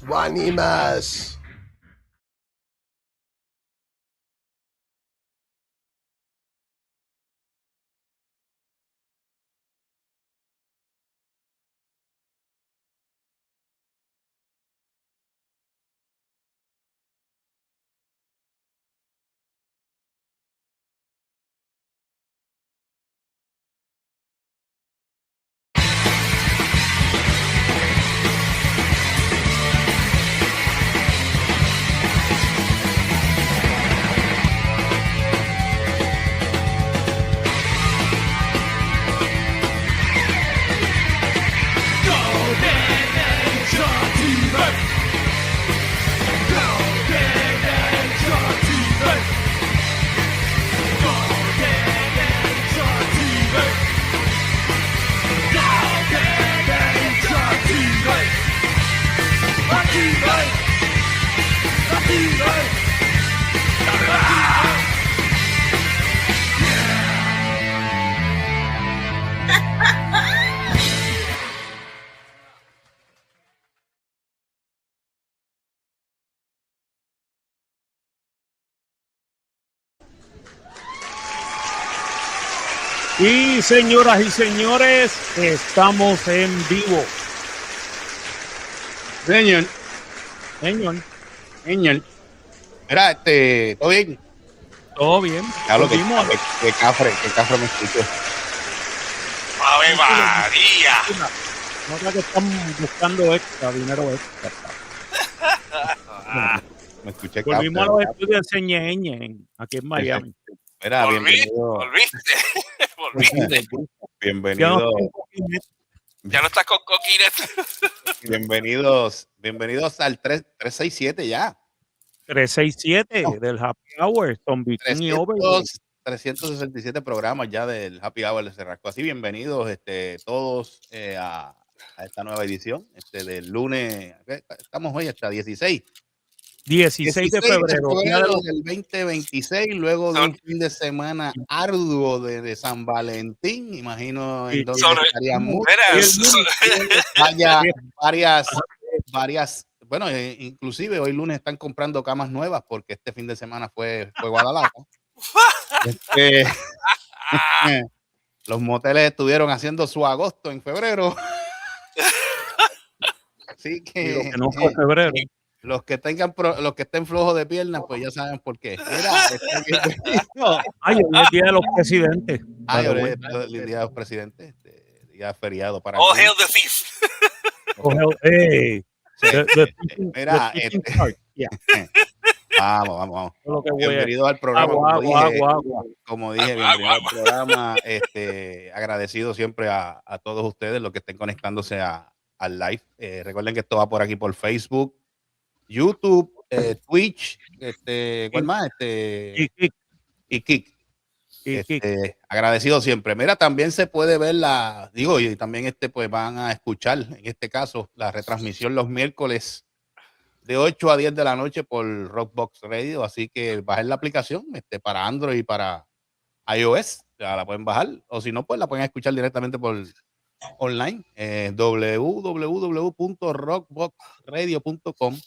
Güanimes. Y señoras y señores, estamos en vivo. Señor. Mira, ¿todo bien? Todo bien. Claro, qué cafre me escucho. ¡Ave María! Nota que están buscando dinero extra. Me escuché. Volvimos a los estudios de Ñeñe, aquí en Miami. Mira, bienvenido. Volviste. Bienvenido. Ya no estás con coquines. Bienvenidos al 367 ya. 367 del Happy Hour, ZOMBIEKING y Over. 367 programas ya del Happy Hour de Rascó Así. Bienvenidos todos a esta nueva edición del lunes. Estamos hoy hasta 16 de febrero. Del 2026, luego de un fin de semana arduo de San Valentín. Imagino en donde estarían varias. Bueno, inclusive hoy lunes están comprando camas nuevas porque este fin de semana fue Guadalajara. Los moteles estuvieron haciendo su agosto en febrero. Así que, lo que no fue febrero. Los que estén flojos de piernas, pues ya saben por qué. Mira, hoy es el día de los presidentes. Hoy es el día de los presidentes, día feriado para Oh, hell the thief. Mira, vamos. Bienvenido al programa. Como dije, bienvenido al programa. Agradecido siempre a todos ustedes los que estén conectándose al live. Recuerden que esto va por aquí por Facebook, YouTube, Twitch, ¿cuál más? Y Kik. Agradecido siempre. Mira, también se puede ver y también pues van a escuchar, en este caso, la retransmisión los miércoles de 8 a 10 de la noche por Rockbox Radio. Así que bajen la aplicación para Android y para iOS. Ya la pueden bajar. O si no, pues la pueden escuchar directamente por online. www.rockboxradio.com.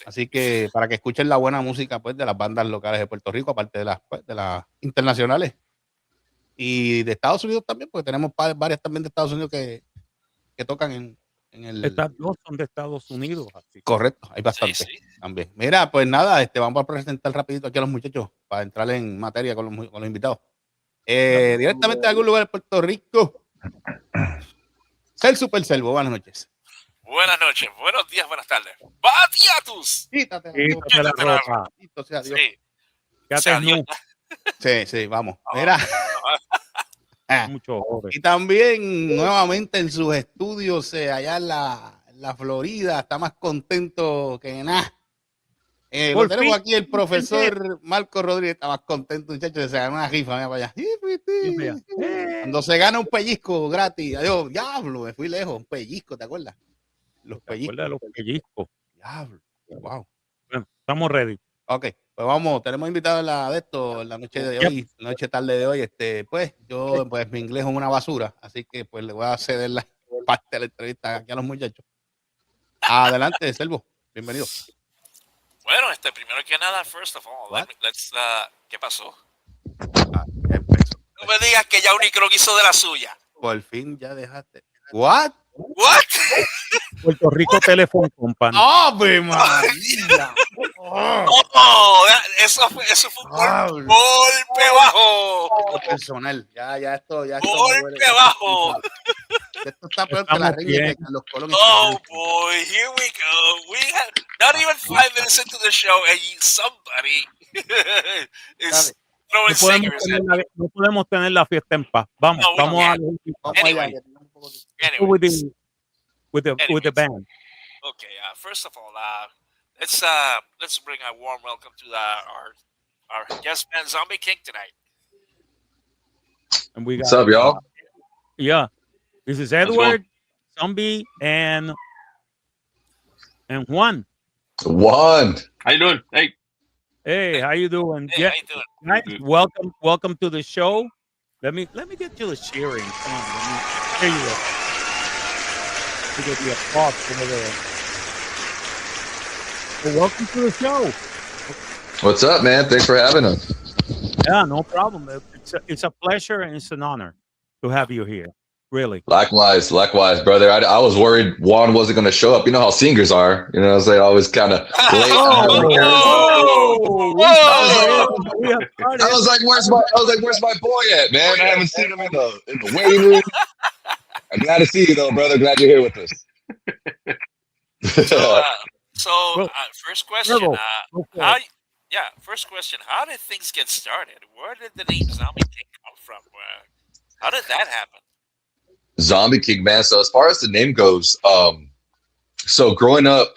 Así que para que escuchen la buena música pues de las bandas locales de Puerto Rico, aparte de las internacionales y de Estados Unidos también, porque tenemos varias también de Estados Unidos que tocan en el... Estas dos son de Estados Unidos. Así. Correcto, hay bastante también. Mira, pues nada, vamos a presentar rapidito aquí a los muchachos para entrar en materia con los invitados. Directamente de algún lugar de Puerto Rico. El Super Selvo, buenas noches. Buenas noches, buenos días, buenas tardes. ¡Batiatus! Quítate la ropa. Sea Dios. Sí, vamos. Mira. Mucho y también nuevamente en sus estudios allá en la Florida, está más contento que nada. Lo tenemos aquí el profesor Marco Rodríguez, está más contento, muchachos, se gana una rifa, mira para allá. Cuando se gana un pellizco gratis, adiós, diablo, me fui lejos, un pellizco, ¿te acuerdas? Los pellizcos. Diablo, wow. Bueno, estamos ready. Ok, pues vamos, tenemos invitado en la noche de hoy, tarde de hoy. Pues yo, pues mi inglés es una basura, así que pues le voy a ceder la parte de la entrevista aquí a los muchachos. Adelante, Selvo, bienvenido. Bueno, primero que nada, first of all, ¿qué pasó? No me digas que ya Unicron hizo de la suya. Por fin ya dejaste. What? Puerto Rico Telephone Company. ¡Ave María! Eso fue un golpe bajo. Personal. Ya esto. Golpe bajo. Esto está peor que la reina de los colonos. Oh boy, here we go. We have not even 5 minutes into the show, and somebody is throwing singers. No podemos tener la fiesta en paz. Vamos allá. Anyway. With the band. Okay. First of all, let's bring a warm welcome to our guest man, Zombie King, tonight. And what's up, y'all? Yeah, this is Edward, Zombie, and Juan. Juan, how you doing? Hey, how you doing? Hey, how you doing? Nice. Welcome to the show. Let me get you the cheering. Come on, let me hear you. To get the applause over there. Well, welcome to the show. What's up, man? Thanks for having us. Yeah, no problem. It's a pleasure and it's an honor to have you here. Really. Likewise, brother. I was worried Juan wasn't going to show up. You know how singers are. You know, they always kind of late. I was like, where's my boy at, man? I haven't seen him in the waiting room. I'm glad to see you, though, brother. Glad you're here with us. First question. First question. How did things get started? Where did the name Zombie King come from? How did that happen? Zombie King, man. So as far as the name goes, so growing up,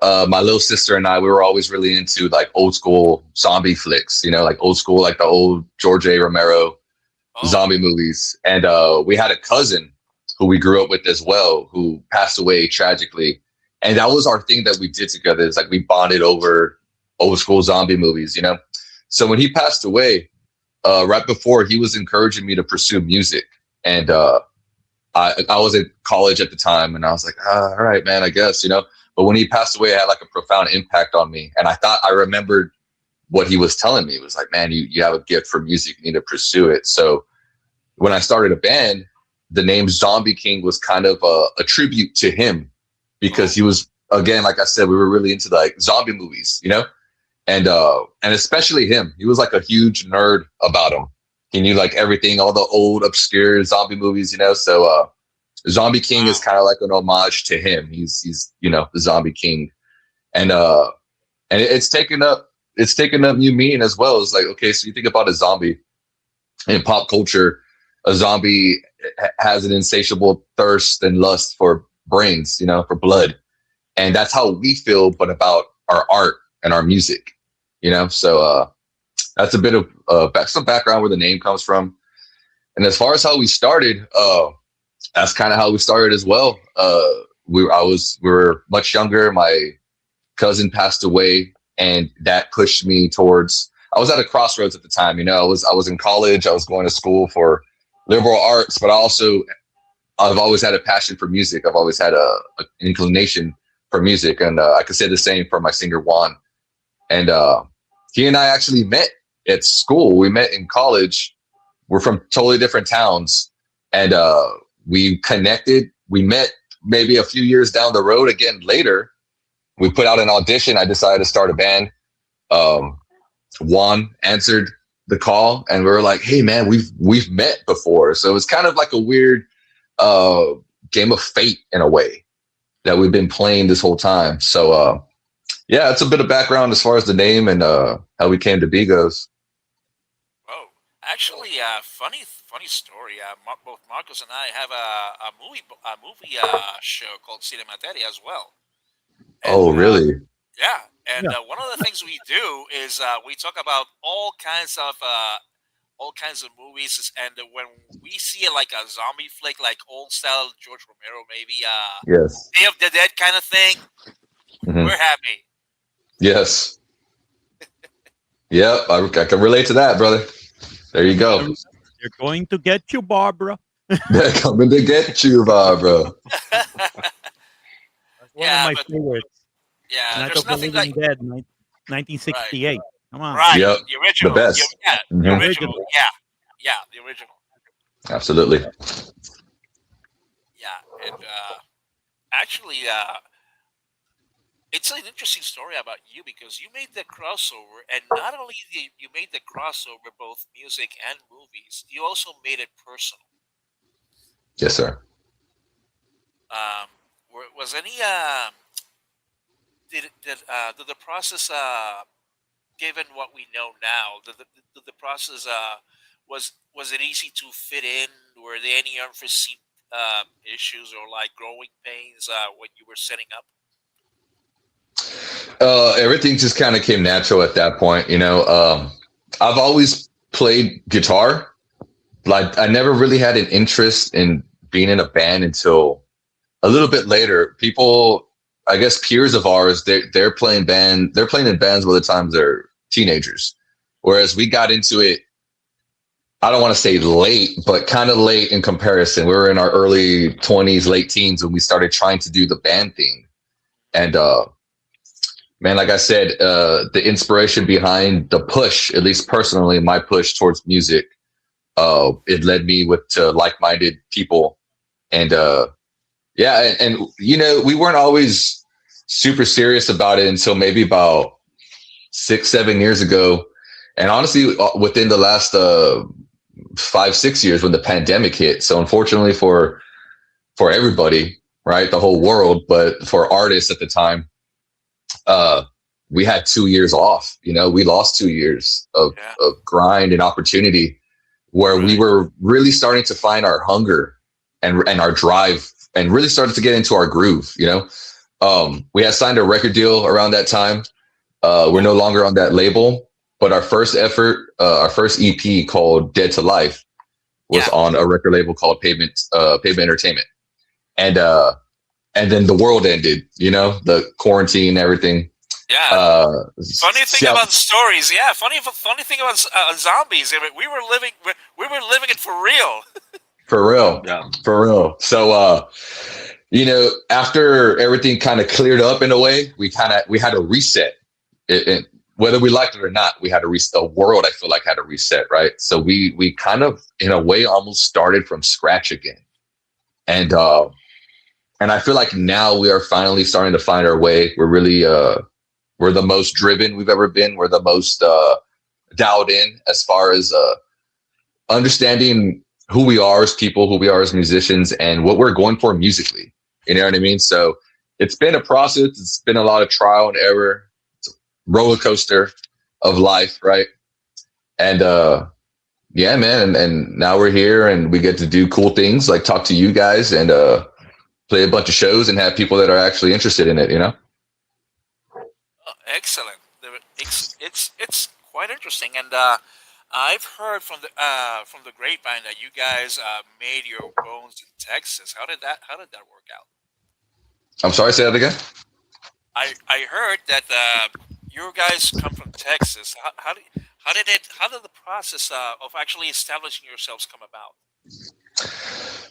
my little sister and I, we were always really into like old school zombie flicks, you know, like old school, like the old George A. Romero zombie movies. And we had a cousin who we grew up with as well, who passed away tragically. And that was our thing that we did together. It's like we bonded over old school zombie movies, you know? So when he passed away, right before, he was encouraging me to pursue music. And I was in college at the time, and I was like, all right, man, I guess, you know? But when he passed away, it had like a profound impact on me. And I remembered what he was telling me. It was like, man, you have a gift for music. You need to pursue it. So when I started a band, the name Zombie King was kind of a tribute to him, because he was, again, like I said, we were really into like zombie movies, you know? And especially him. He was like a huge nerd about them. He knew like everything, all the old obscure zombie movies, you know? So Zombie King is kind of like an homage to him. He's you know, the Zombie King. And it's taken up new meaning as well. It's like, okay, so you think about a zombie in pop culture, a zombie has an insatiable thirst and lust for brains, you know, for blood. And that's how we feel, but about our art and our music, you know? So that's a bit of some background where the name comes from. And as far as how we started, that's kind of how we started as well. We were much younger. My cousin passed away, and that pushed me towards. I was at a crossroads at the time. You know, I was in college. I was going to school for liberal arts, but I've always had a passion for music. I've always had a inclination for music, and I could say the same for my singer Juan. And he and I actually met at school. We met in college. We're from totally different towns, and we connected. We met maybe a few years down the road again later. We put out an audition. I decided to start a band. Juan answered the call, and we were like, "Hey, man, we've met before." So it was kind of like a weird game of fate in a way that we've been playing this whole time. So yeah, it's a bit of background as far as the name and how we came to be goes. Oh, actually, funny story. Both Marcos and I have a movie show called Cinemateria as well. And, Oh, really? Yeah, and one of the things we do is we talk about all kinds of movies, and when we see it like a zombie flick, like old style George Romero, maybe Yes. Day of the Dead kind of thing, we're happy. Yes. Yep, I can relate to that, brother. There you go. They're going to get you, Barbara. They're coming to get you, Barbara. That's one of my favorites. Yeah, Night there's of the nothing Living like Dead, 1968. Right. Come on. Right, Yep. the original. The best. The original. Yeah, the original. Absolutely. Yeah, and actually, it's an interesting story about you because you made the crossover, and not only did you made the crossover both music and movies, you also made it personal. Yes, sir. Was any did the process given what we know now, did the process was it easy to fit in? Were there any unforeseen issues or like growing pains when you were setting up? Everything just kind of came natural at that point. You know, I've always played guitar. Like I never really had an interest in being in a band until a little bit later. People, I guess peers of ours, they're playing in bands by the time they're teenagers. Whereas we got into it, I don't want to say late, but kind of late in comparison. We were in our early 20s, late teens when we started trying to do the band thing. And man, like I said, the inspiration behind the push, at least personally, my push towards music, it led me to like-minded people. And yeah, and you know, we weren't always super serious about it until maybe about 6-7 years ago. And honestly, within the last 5-6 years when the pandemic hit. So unfortunately for everybody, right, the whole world, but for artists at the time, we had 2 years off. You know, we lost 2 years of grind and opportunity where we were really starting to find our hunger and our drive and really started to get into our groove. You know, we had signed a record deal around that time. We're no longer on that label, but our first effort, our first EP called Dead to Life was on a record label called Pavement Entertainment. And then the world ended, you know, the quarantine, everything. Yeah. Funny thing about stories. Yeah. Funny thing about zombies. We were living it for real. For real. Yeah. For real. So, you know, after everything kind of cleared up in a way, we had a reset. It, whether we liked it or not, we had to reset. The world, I feel like, had to reset, right? So we kind of, in a way, almost started from scratch again. And I feel like now we are finally starting to find our way. We're really, we're the most driven we've ever been. We're the most dialed in as far as understanding who we are as people, who we are as musicians, and what we're going for musically. You know what I mean? So it's been a process. It's been a lot of trial and error. It's a roller coaster of life, right? And yeah, man. And now we're here and we get to do cool things like talk to you guys and play a bunch of shows and have people that are actually interested in it, you know? Excellent. It's quite interesting. And I've heard from the grapevine that you guys made your bones in Texas. How did that work out? I'm sorry, say that again. I heard that you guys come from Texas. How did the process of actually establishing yourselves come about?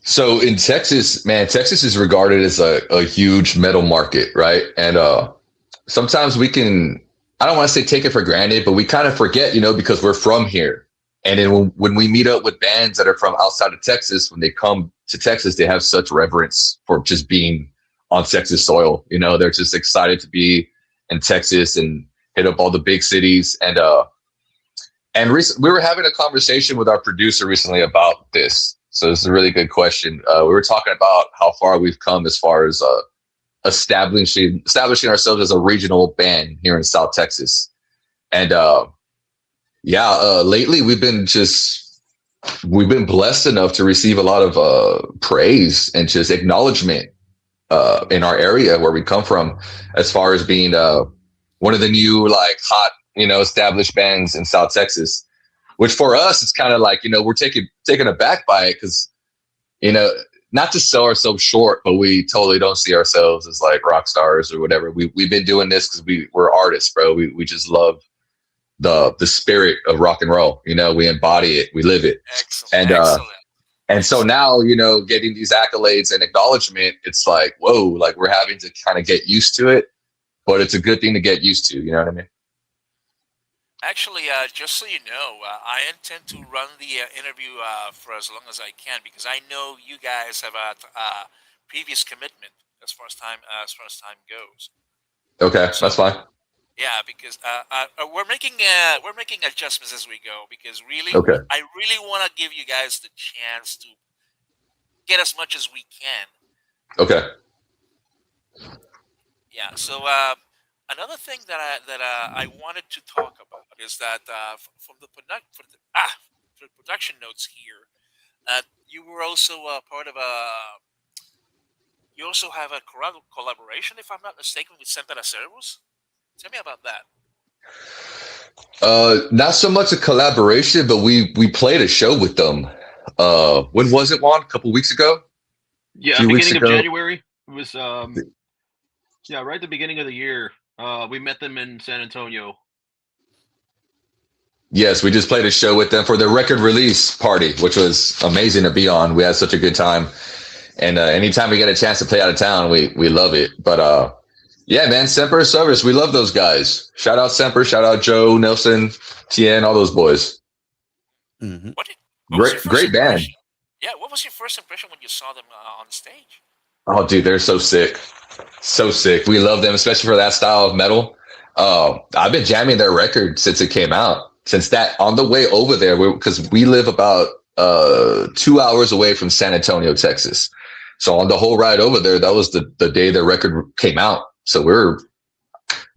So in Texas, man, Texas is regarded as a huge metal market, right? And sometimes we can, I don't want to say take it for granted, but we kind of forget, because we're from here. And then when we meet up with bands that are from outside of Texas, when they come to Texas, they have such reverence for just being on Texas soil. They're just excited to be in Texas and hit up all the big cities. And we were having a conversation with our producer recently about this. So this is a really good question. We were talking about how far we've come as far as establishing ourselves as a regional band here in South Texas. And lately we've been blessed enough to receive a lot of praise and just acknowledgement in our area where we come from, as far as being one of the new hot established bands in South Texas. Which for us, it's kind of like, we're taken aback by it because, not to sell ourselves short, but we totally don't see ourselves as like rock stars or whatever. We've been doing this because we're artists, bro. We just love the spirit of rock and roll. We embody it, we live it. Excellent. And so now, getting these accolades and acknowledgement, it's like, whoa, like we're having to kind of get used to it, but it's a good thing to get used to. You know what I mean? Actually, just so you know, I intend to run the interview for as long as I can, because I know you guys have a previous commitment as far as time goes. Okay, so, that's fine. Yeah, because we're making adjustments as we go, because really, okay. I really want to give you guys the chance to get as much as we can. Okay. Yeah. So. Another thing that I wanted to talk about is that from the production notes here, you were also part of you also have a collaboration, if I'm not mistaken, with Servos. Tell me about that. Not so much a collaboration, but we played a show with them. When was it, Juan? A couple weeks ago? Yeah, beginning of January. It was right at the beginning of the year. We met them in San Antonio. Yes, we just played a show with them for their record release party, which was amazing to be on. We had such a good time. And anytime we get a chance to play out of town, we love it. But yeah, man, Semper Service, we love those guys. Shout out Semper, shout out Joe, Nelson, Tien, all those boys. Mm-hmm. Great band. Yeah, what was your first impression when you saw them on stage? Oh, dude, they're so sick. So sick. We love them, especially for that style of metal. I've been jamming their record since it came out. Since that, on the way over there, because we live about 2 hours away from San Antonio, Texas. So on the whole ride over there, that was the day their record came out. So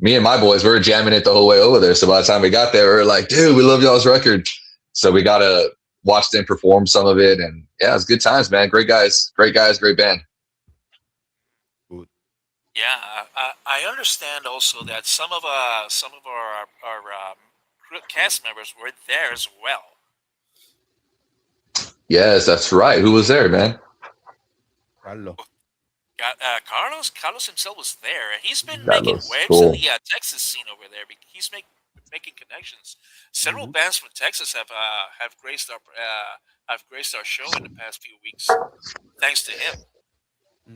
me and my boys, we were jamming it the whole way over there. So by the time we got there, we were like, dude, we love y'all's record. So we got to watch them perform some of it. And yeah, it's good times, man. Great guys, great band. Yeah, I understand also that some of our cast members were there as well. Yes, that's right. Who was there, man? Carlos himself was there. He's been making waves in the Texas scene over there. He's making connections. Several bands from Texas have graced our show in the past few weeks, thanks to him.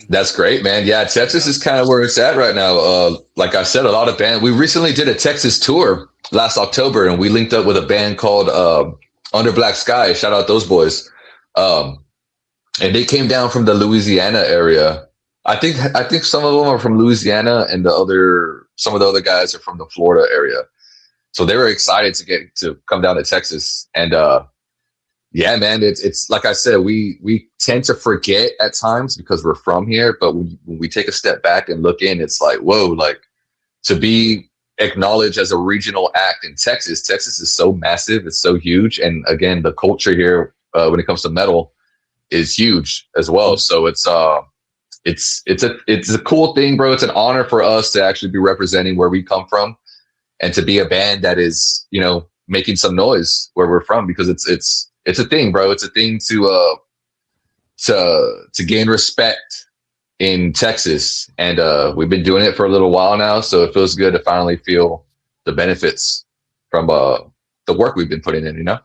That's great, man. Yeah, Texas is kind of where it's at right now. Like I said, a lot of bands. We recently did a Texas tour last October, and we linked up with a band called Under Black Sky. Shout out those boys. And they came down from the Louisiana area. I think some of them are from Louisiana, and some of the other guys are from the Florida area. So they were excited to come down to Texas. And yeah, man, it's like I said, we tend to forget at times because we're from here, but when we take a step back and look in, it's like, whoa, like to be acknowledged as a regional act in Texas is so massive, it's so huge, and again, the culture here when it comes to metal is huge as well. So it's a cool thing, bro. It's an honor for us to actually be representing where we come from, and to be a band that is, making some noise where we're from, because it's a thing, bro. It's a thing to gain respect in Texas, and we've been doing it for a little while now. So it feels good to finally feel the benefits from the work we've been putting in. You know.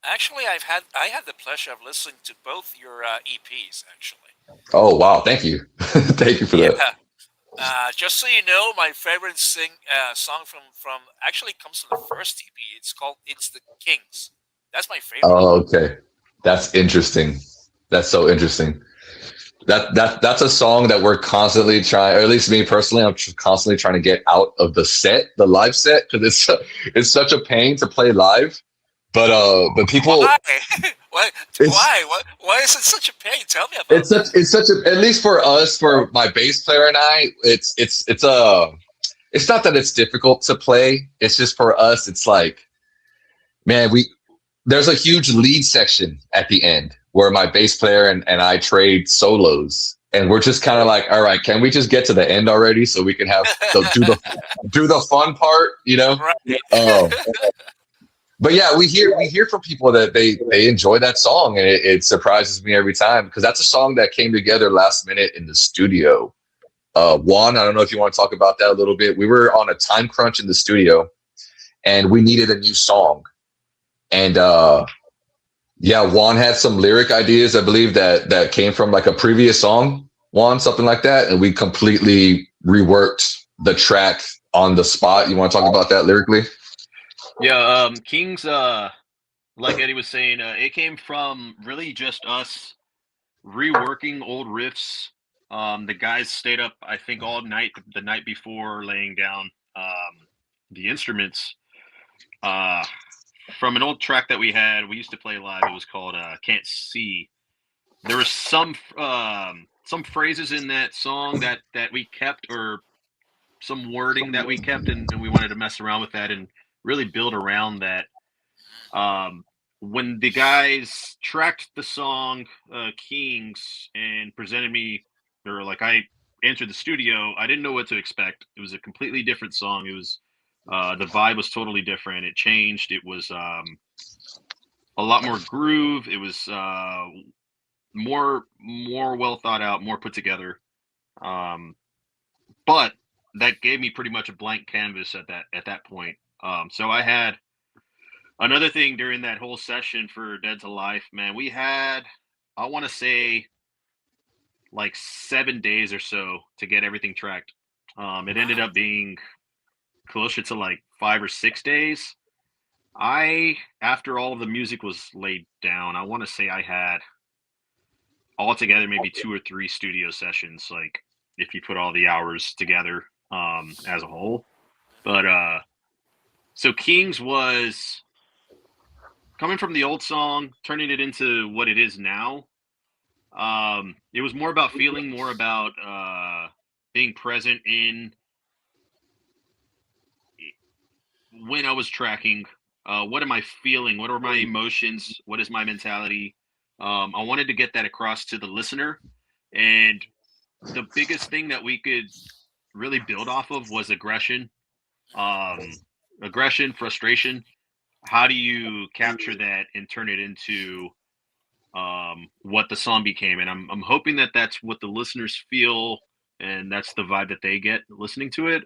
Actually, I had the pleasure of listening to both your EPs. Actually. Oh wow! Thank you, thank you for that. Just so you know, my favorite song from actually comes from the first EP. It's called "It's the Kings." That's my favorite. Oh, okay. That's interesting. That's so interesting. That's a song that we're constantly trying, or at least me personally, I'm constantly trying to get out of the live set, because it's such a pain to play live. But people, why? Why is it such a pain? Tell me about it. It's such a, at least for us, for my bass player and I, it's not that it's difficult to play. It's just for us, it's like, man, there's a huge lead section at the end where my bass player and I trade solos, and we're just kind of like, all right, can we just get to the end already so we can have do the fun part, you know? Right. But yeah, we hear from people that they enjoy that song, and it surprises me every time, because that's a song that came together last minute in the studio. Juan, I don't know if you want to talk about that a little bit. We were on a time crunch in the studio, and we needed a new song. And yeah, Juan had some lyric ideas, I believe, that came from like a previous song, Juan, something like that. And we completely reworked the track on the spot. You want to talk about that lyrically? Yeah, Kings, like Eddie was saying, it came from really just us reworking old riffs. The guys stayed up, I think, all night the night before, laying down the instruments. From an old track that we used to play live. It was called "Can't See." There were some phrases in that song that we kept, or some wording that we kept, and we wanted to mess around with that and really build around that. When the guys tracked the song Kings and presented me, or like I entered the studio, I didn't know what to expect. It was a completely different song. It was the vibe was totally different. It changed. It was a lot more groove. It was more well thought out, more put together. But that gave me pretty much a blank canvas at that point. So I had another thing during that whole session for Dead to Life, man. We had, I want to say, like 7 days or so to get everything tracked. It ended up being closer to like 5 or 6 days. After all of the music was laid down, I want to say I had altogether maybe 2 or 3 studio sessions, like if you put all the hours together as a whole. But so Kings was coming from the old song, turning it into what it is now. It was more about feeling, more about being present in when I was tracking. What am I feeling? What are my emotions? What is my mentality? I wanted to get that across to the listener. And the biggest thing that we could really build off of was aggression. Aggression, frustration. How do you capture that and turn it into what the song became? And I'm hoping that that's what the listeners feel, and that's the vibe that they get listening to it.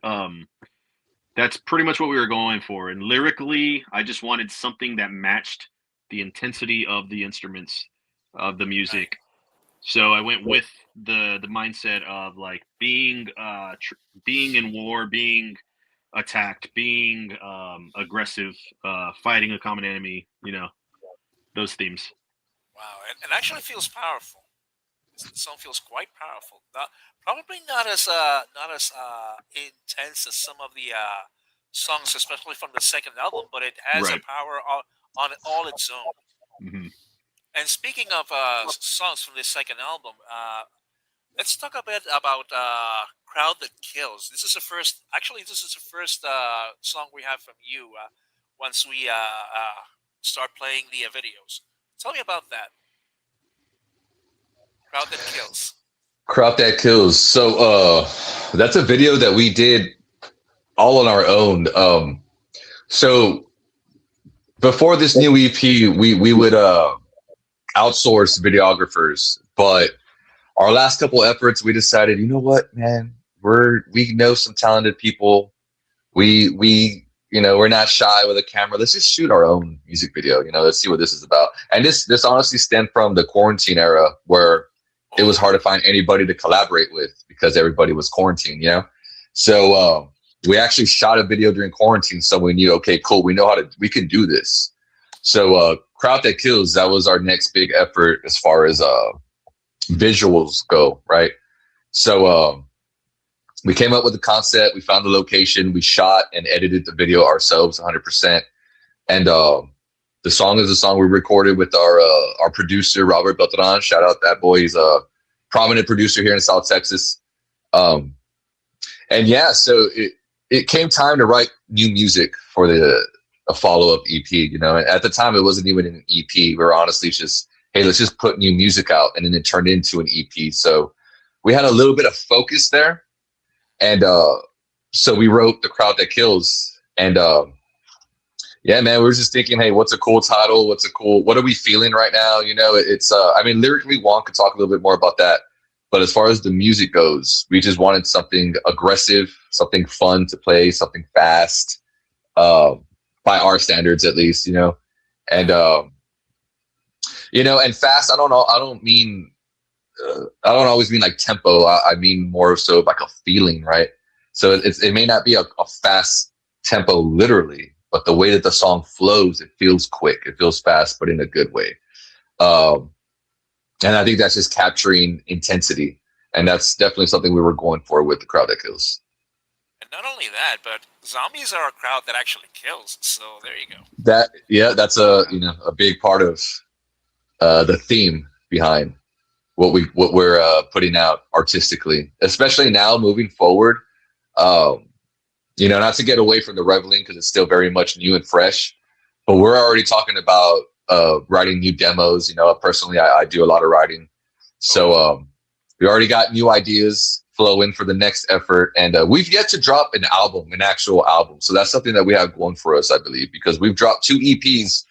That's pretty much what we were going for. And lyrically, I just wanted something that matched the intensity of the instruments, of the music. So I went with the mindset of like being in war, being attacked, being aggressive, fighting a common enemy, those themes. Wow, it actually feels powerful. The song feels quite powerful. Probably not as intense as some of the songs, especially from the second album, but it has a power on all its own. Mm-hmm. And speaking of songs from the second album, let's talk a bit about "Crowd That Kills." This is the first song we have from you. Once we start playing the videos, tell me about that. "Crowd That Kills." Crowd That Kills. So that's a video that we did all on our own. So before this new EP, we would outsource videographers, but our last couple efforts, we decided, you know what, man, we know some talented people. We we're not shy with a camera. Let's just shoot our own music video. Let's see what this is about. And this honestly stemmed from the quarantine era where it was hard to find anybody to collaborate with because everybody was quarantined, So we actually shot a video during quarantine, so we knew, okay, cool, we can do this. So Crowd That Kills, that was our next big effort as far as visuals go, right? So we came up with the concept, we found the location, we shot and edited the video ourselves 100%. And the song is a song we recorded with our producer, Robert Beltran. Shout out that boy. He's a prominent producer here in South Texas. And yeah, so it came time to write new music for a follow-up EP, And at the time, it wasn't even an EP. We were honestly just, hey, let's just put new music out. And then it turned into an EP. So we had a little bit of focus there. And so we wrote The Crowd That Kills. And yeah, man, we were just thinking, hey, what's a cool title? What are we feeling right now? It's, lyrically, Juan could talk a little bit more about that. But as far as the music goes, we just wanted something aggressive, something fun to play, something fast, by our standards, at least, And, and fast, I don't always mean like tempo. I mean more so like a feeling, right? So it may not be a fast tempo literally, but the way that the song flows, it feels quick, it feels fast, but in a good way. And I think that's just capturing intensity. And that's definitely something we were going for with The Crowd That Kills. And not only that, but zombies are a crowd that actually kills. So there you go. That's a big part of the theme behind what we're putting out artistically, especially now moving forward. Not to get away from the reveling because it's still very much new and fresh, but we're already talking about writing new demos. Personally, I do a lot of writing, so we already got new ideas flowing for the next effort, and we've yet to drop an actual album. So that's something that we have going for us, I believe, because we've dropped 2 EPs,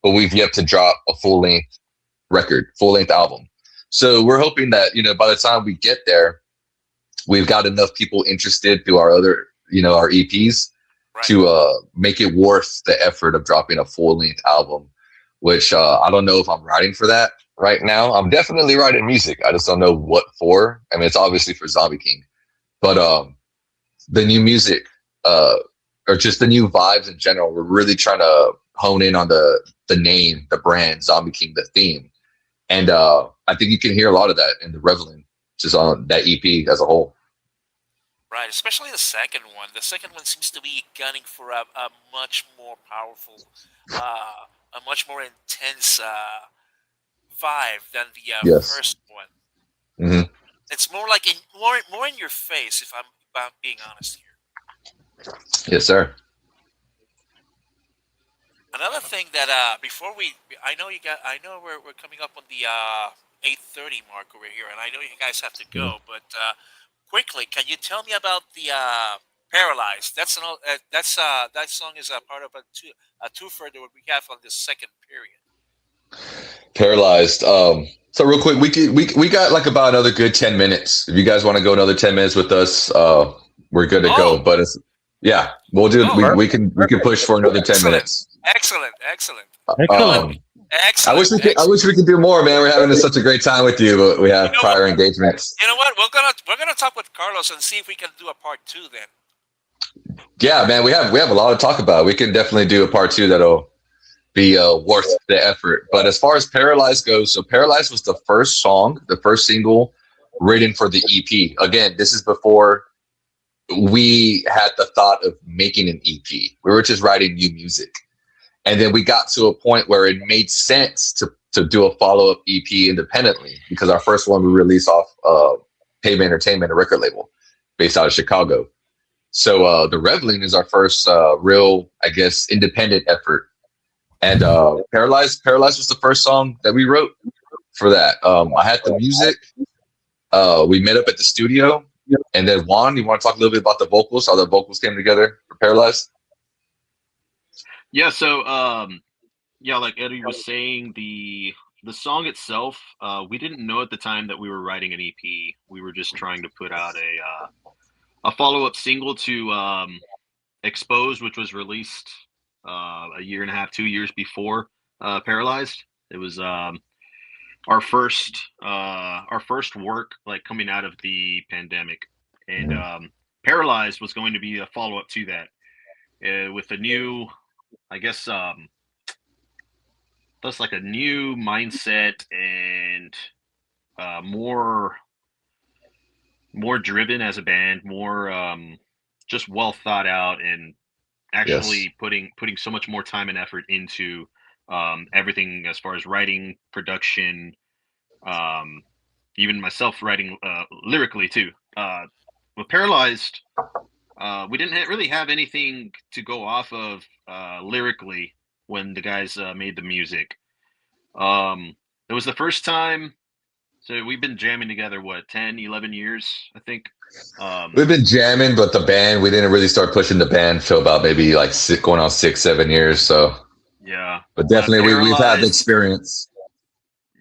but we've yet to drop a full-length album. So we're hoping that, by the time we get there, we've got enough people interested through our other, our EPs, right, to make it worth the effort of dropping a full-length album, which I don't know if I'm writing for that right now. I'm definitely writing music. I just don't know what for. I mean, it's obviously for Zombie King, but the new music or just the new vibes in general, we're really trying to hone in on the name, the brand, Zombie King, the theme. And I think you can hear a lot of that in the Reveling, just on that EP as a whole. Right, especially the second one. The second one seems to be gunning for a much more powerful, a much more intense vibe than the first one. Mm-hmm. It's more like more in your face, if I'm being honest here. Yes, sir. Another thing that before I know we're coming up on the 8:30 mark over here, and I know you guys have to go, but quickly, can you tell me about the Paralyzed? That song is a part of a twofer that we have on this second period. Paralyzed. So real quick, we got like about another good 10 minutes. If you guys want to go another 10 minutes with us, we're good to go. But we'll do. We can push for another 10 minutes. Excellent. I wish we could do more, man. We're having such a great time with you, but we have prior engagements. You know what? We're gonna talk with Carlos and see if we can do a part 2 then. Yeah, man, we have a lot to talk about. We can definitely do a part 2 that'll be worth the effort. But as far as Paralyzed goes, so Paralyzed was the first song, the first single written for the EP. Again, this is before we had the thought of making an EP. We were just writing new music. And then we got to a point where it made sense to do a follow-up EP independently, because our first one we released off Pavement Entertainment, a record label based out of Chicago. So The Reveling is our first real, I guess, independent effort. And Paralyzed was the first song that we wrote for that. I had the music. We met up at the studio. And then Juan, you want to talk a little bit about the vocals, how the vocals came together for Paralyzed? Yeah, so like Eddie was saying, the the song itself, we didn't know at the time that we were writing an EP. We were just trying to put out a follow-up single to Exposed, which was released a year and a half, 2 years before Paralyzed. It was our first work like coming out of the pandemic, and Paralyzed was going to be a follow-up to that with a new, I guess, that's like a new mindset and more driven as a band, more just well thought out, and actually putting so much more time and effort into everything as far as writing, production, even myself writing lyrically too. With Paralyzed, we didn't really have anything to go off of lyrically when the guys made the music. It was the first time. So we've been jamming together, what, 10, 11 years, I think. We've been jamming, but the band, we didn't really start pushing the band till about maybe like going on 6, 7 years. So yeah, but definitely we've had the experience.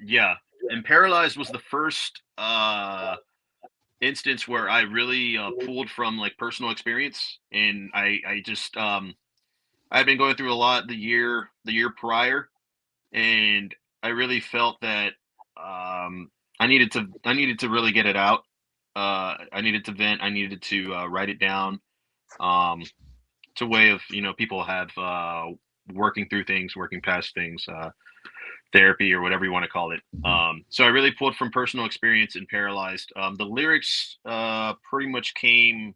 Yeah, and Paralyzed was the first instance where I really pulled from like personal experience, and I just I'd been going through a lot the year prior, and I really felt that I needed to really get it out. I needed to vent. I needed to write it down. It's a way of, people have working through things, working past things, therapy or whatever you want to call it. So I really pulled from personal experience in Paralyzed. The lyrics pretty much came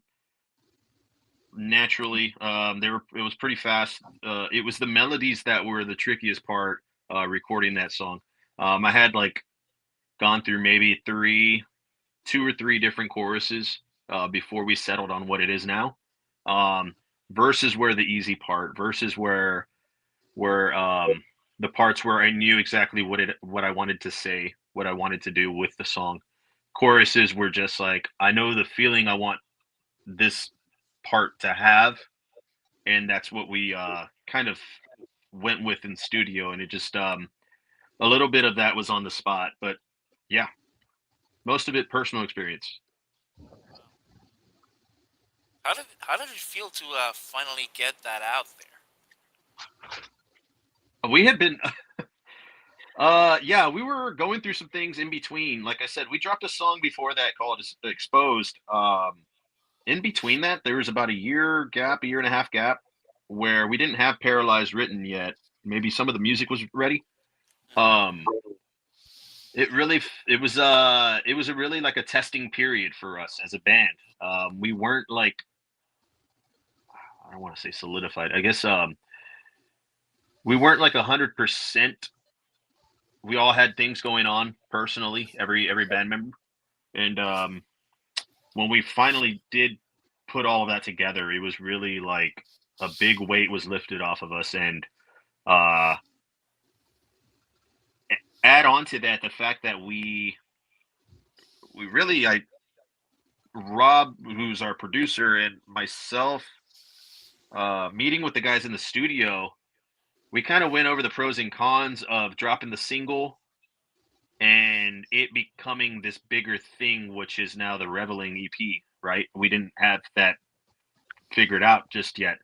naturally. It was pretty fast. It was the melodies that were the trickiest part recording that song. I had like gone through maybe 2 or 3 different choruses before we settled on what it is now. Verses were the easy part. Verses were the parts where I knew exactly what I wanted to say, what I wanted to do with the song. Choruses were just like, I know the feeling I want this part to have, and that's what we kind of went with in studio. And it just a little bit of that was on the spot, but yeah, most of it personal experience. How did it feel to finally get that out there? We had been we were going through some things in between. Like I said, we dropped a song before that called Exposed. In between that, there was about a year and a half gap, where we didn't have Paralyzed written yet. Maybe some of the music was ready. It was a really like a testing period for us as a band. We weren't like, I don't want to say solidified. I guess we weren't like 100%. We all had things going on personally, every band member, and when we finally did put all of that together, it was really like a big weight was lifted off of us, and add on to that the fact that we really, Rob, who's our producer, and myself, meeting with the guys in the studio, we kind of went over the pros and cons of dropping the single and it becoming this bigger thing, which is now the Reveling EP, right? We didn't have that figured out just yet.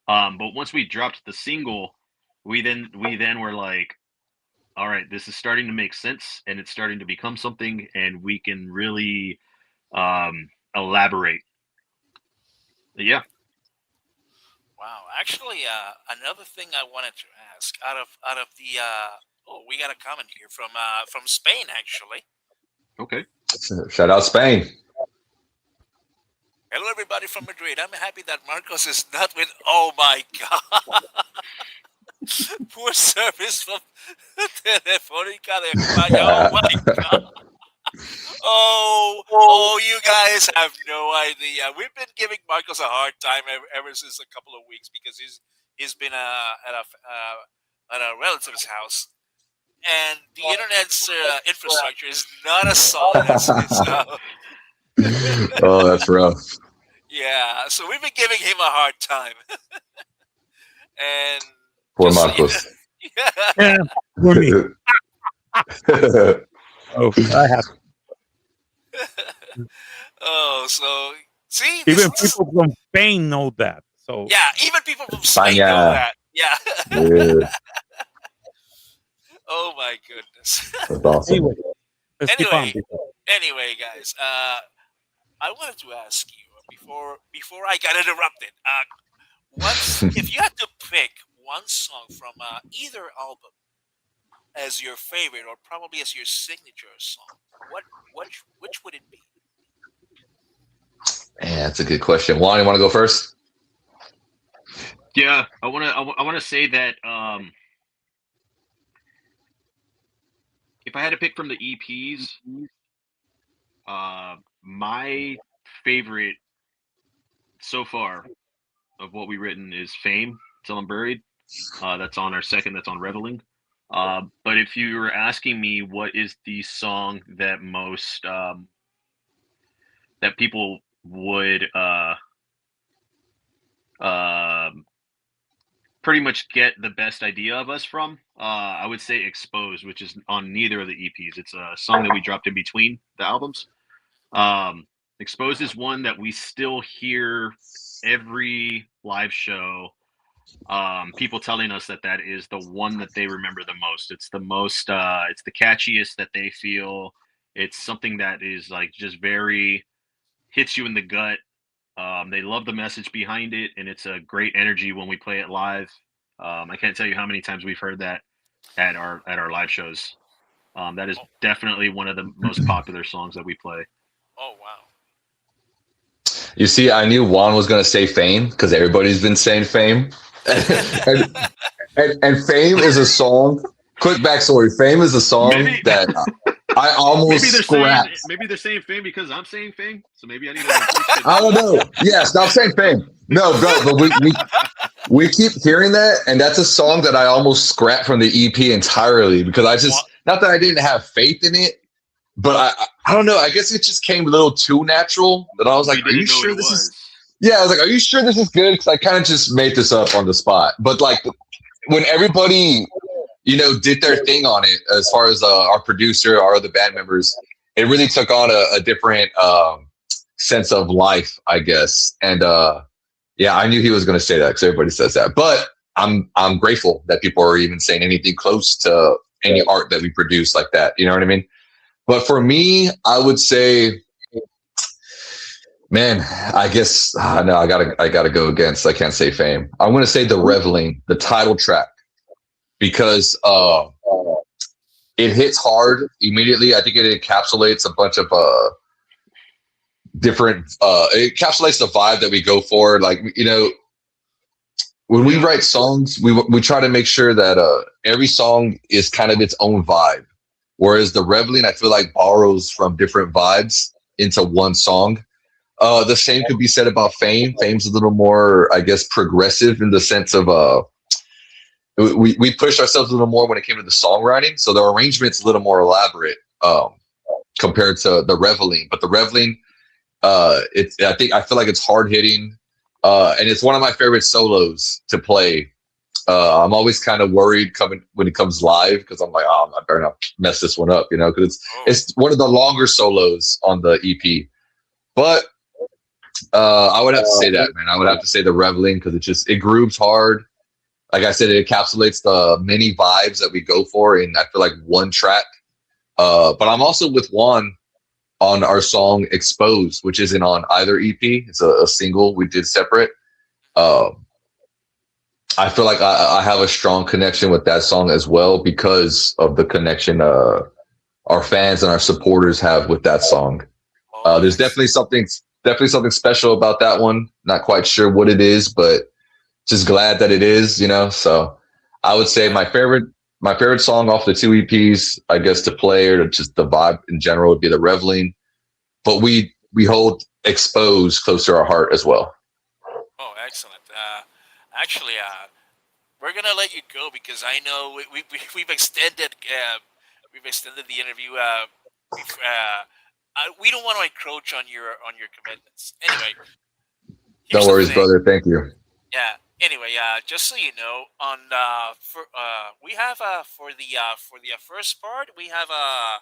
But once we dropped the single, we then were like, all right, this is starting to make sense, and it's starting to become something, and we can really elaborate. Yeah. Wow. Actually, another thing I wanted to ask out of the we got a comment here from Spain, actually. Okay. Shout out Spain. Hello, everybody from Madrid. I'm happy that Marcos is not with. Oh my God. Poor service from Telefónica de España. Oh my God. Oh, you guys have no idea. We've been giving Marcos a hard time ever since a couple of weeks, because he's been at a relative's house, and the internet's infrastructure is not as solid as his. Oh, that's rough. Yeah, so we've been giving him a hard time. And Poor Marcos. Yeah, for me. Oh, I have. Oh, so see, Even people from Spain know that. So yeah, even people from Spain know that. Yeah. Yeah, Oh my goodness. that's awesome. anyway, let's keep on. Anyway, guys, I wanted to ask you before I got interrupted. If you had to pick one song from either album as your favorite, or probably as your signature song, which would it be? Man, that's a good question. Juan, you want to go first? Yeah, I want to say that if I had to pick from the EPs, my favorite so far of what we've written is "Fame" Till I'm Buried. That's on our second. That's on Reveling. But if you were asking me what is the song that most that people would pretty much get the best idea of us from, I would say "Exposed," which is on neither of the EPs. It's a song that we dropped in between the albums. "Exposed" is one that we still hear every live show. People telling us that is the one that they remember the most. It's the most, it's the catchiest that they feel. It's something that is like just very hits you in the gut. They love the message behind it, and it's a great energy when we play it live. I can't tell you how many times we've heard that at our live shows. That is definitely one of the most popular songs that we play. Oh wow! You see, I knew Juan was going to say "Fame" because everybody's been saying "Fame." and "Fame" is a song. Quick backstory: "Fame" is a song that I almost scrapped. Maybe they're saying "Fame" because I'm saying "Fame," so maybe I need to. I don't know. Yeah, stop saying "Fame." No, bro, but we keep hearing that, and that's a song that I almost scrapped from the EP entirely because I just not that I didn't have faith in it, but I don't know. I guess it just came a little too natural. That I was like, "Are you sure this is?" Yeah, I was like, "Are you sure this is good?" Because I kind of just made this up on the spot. But like when everybody, did their thing on it, as far as our producer, our other band members, it really took on a different sense of life, I guess. And yeah, I knew he was going to say that because everybody says that. But I'm grateful that people are even saying anything close to any art that we produce like that. You know what I mean? But for me, I would say, man, I guess no, I gotta go against. I can't say "Fame." I'm gonna say "The Reveling," the title track, because it hits hard immediately. I think it encapsulates a bunch of different. It encapsulates the vibe that we go for. Like when we write songs, we try to make sure that every song is kind of its own vibe. Whereas "The Reveling," I feel like borrows from different vibes into one song. The same could be said about "Fame." "Fame's" a little more, I guess, progressive in the sense of we pushed ourselves a little more when it came to the songwriting. So the arrangement's a little more elaborate compared to "The Reveling." But "The Reveling," I feel like it's hard hitting, and it's one of my favorite solos to play. I'm always kind of worried when it comes live because I'm like, oh, I better not mess this one up, because it's one of the longer solos on the EP. But I would have to say that, man. I would have to say "The Reveling" because it grooves hard. Like I said, it encapsulates the many vibes that we go for in, I feel like, one track. But I'm also with Juan on our song "Exposed," which isn't on either EP. It's a single we did separate. I feel like I have a strong connection with that song as well because of the connection our fans and our supporters have with that song. There's definitely something special about that one. Not quite sure what it is, but just glad that it is, So I would say my favorite song off the two EPs, I guess, to play or to just the vibe in general would be "The Reveling." But we hold "Exposed" close to our heart as well. Oh, excellent. Actually, we're gonna let you go because I know we've extended the interview. We don't want to encroach on your commitments. Anyway, No worries, brother. Thank you. Yeah, Anyway, just so you know, on we have for the first part we have a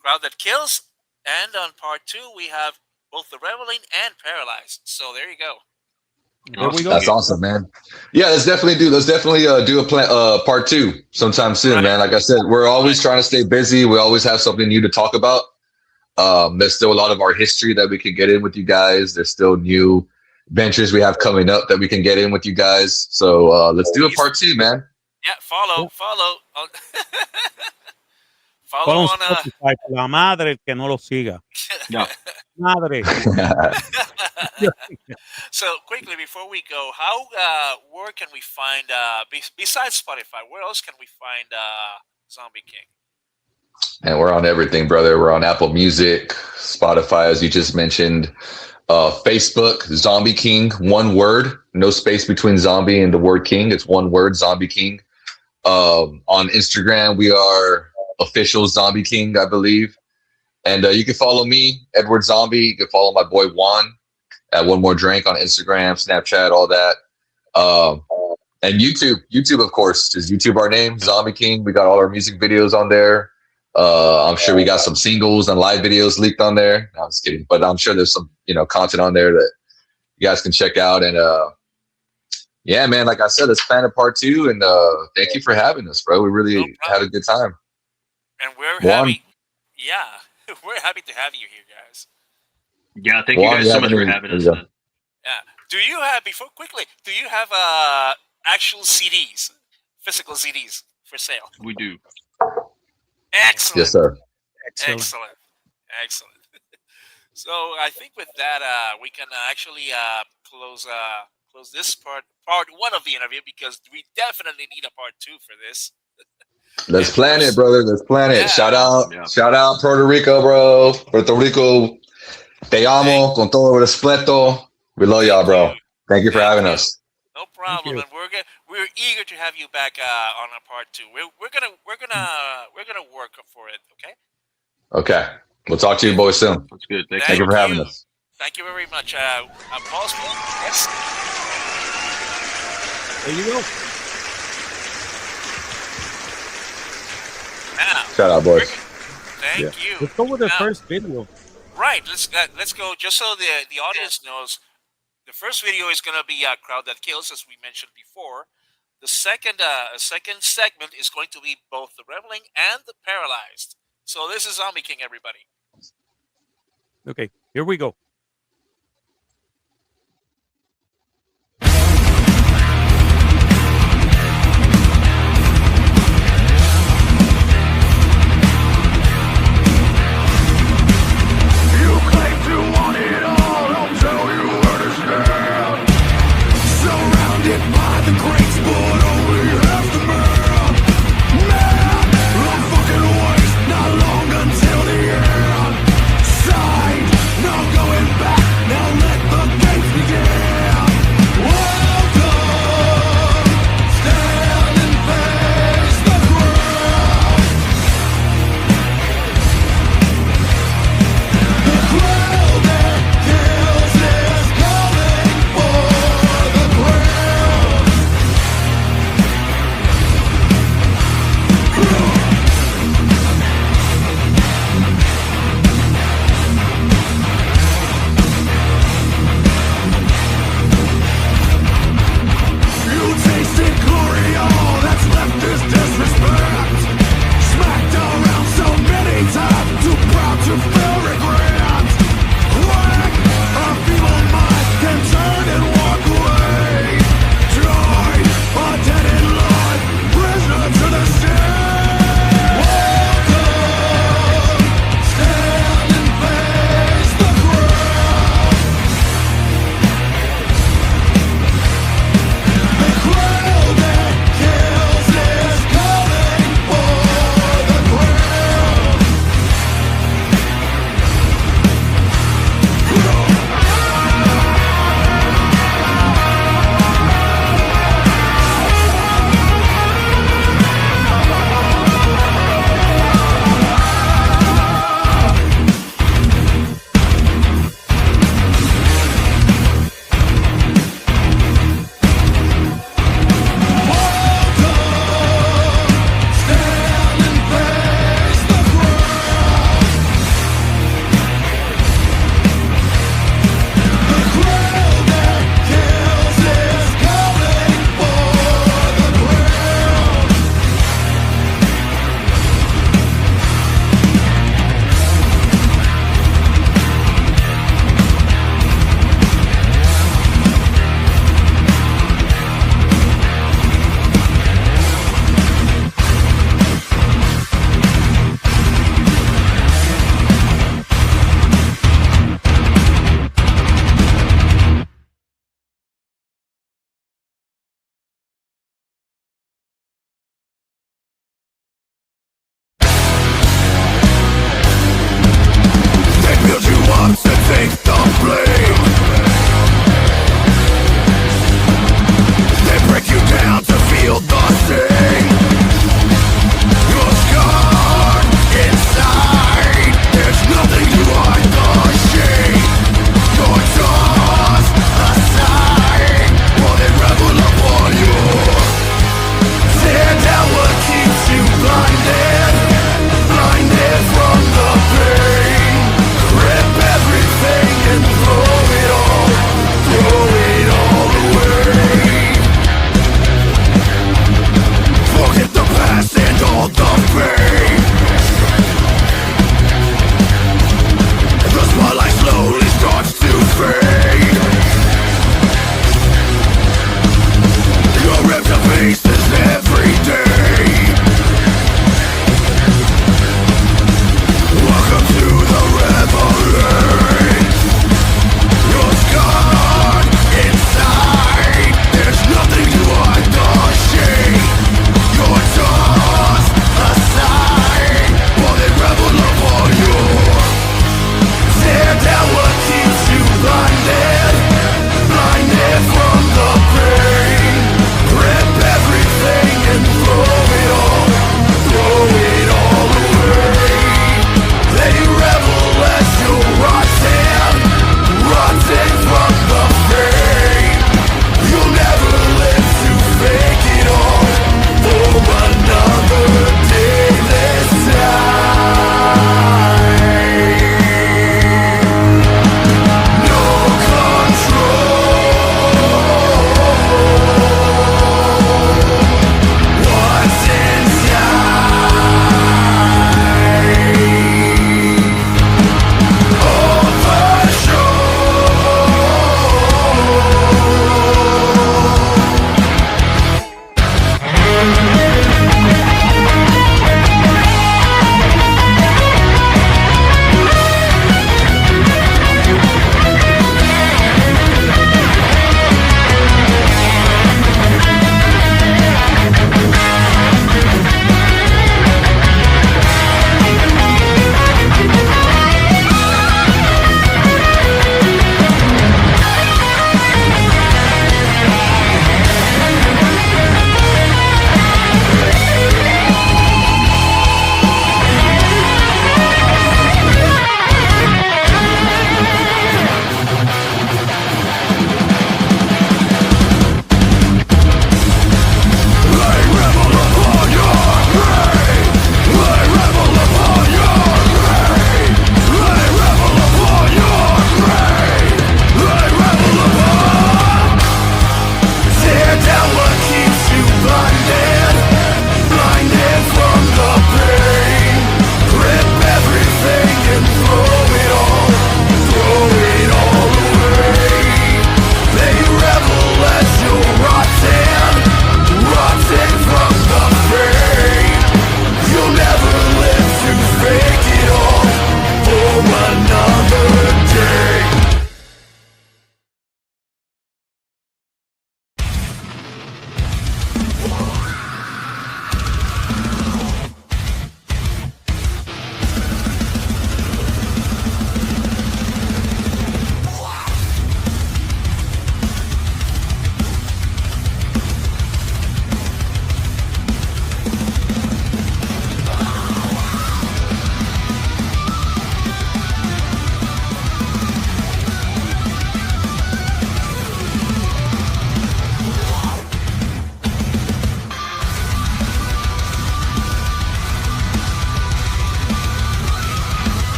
crowd that kills, and on part 2 we have both the reveling and paralyzed. So there you go. That's awesome, man. Yeah, let's definitely do a part 2 sometime soon, man. Like I said, we're always trying to stay busy. We always have something new to talk about. There's still a lot of our history that we can get in with you guys. There's still new ventures we have coming up that we can get in with you guys. So let's do a part 2, man. Yeah, follow. Follow Follow on Spotify, la madre el que no lo siga. No. Madre. So quickly before we go, where can we find besides Spotify? Where else can we find Zombie King? And we're on everything, brother. We're on Apple Music, Spotify, as you just mentioned, Facebook, Zombie King, one word, no space between zombie and the word king. It's one word, Zombie King. On Instagram, we are official Zombie King, I believe. And you can follow me, Edward Zombie. You can follow my boy Juan at One More Drink on Instagram, Snapchat, all that. And YouTube, of course, is YouTube our name, Zombie King. We got all our music videos on there. I'm sure we got some singles and live videos leaked on there. No, I'm just kidding, but I'm sure there's some content on there that you guys can check out. And yeah, man, like I said, let's plan a part 2. And thank you for having us, bro. We really had a good time. And we're happy. Yeah, we're happy to have you here, guys. Yeah, thank you guys so much for having us. Yeah. Do you have actual CDs, physical CDs for sale? We do. Excellent. Yes, sir. Excellent. So I think with that, we can actually close this part 1 of the interview, because we definitely need a part 2 for this. Let's plan it, brother. Let's plan it. Yeah. Shout out Puerto Rico, bro. Puerto Rico, te amo con todo respeto. We love y'all, bro. Thank you for having us. No problem, and we're eager to have you back on a part 2. We're gonna work for it. Okay. We'll talk to you boys soon. That's good. Thank you for having us. Thank you very much. Pause. Yes. There you go. Now, shout out, boys. Thank you. Let's go with the first video. Right. Let's go. Just so the audience knows, the first video is going to be a crowd that kills, as we mentioned before. The second segment is going to be both the reveling and the paralyzed. So this is Zombie King, everybody. Okay, here we go. Going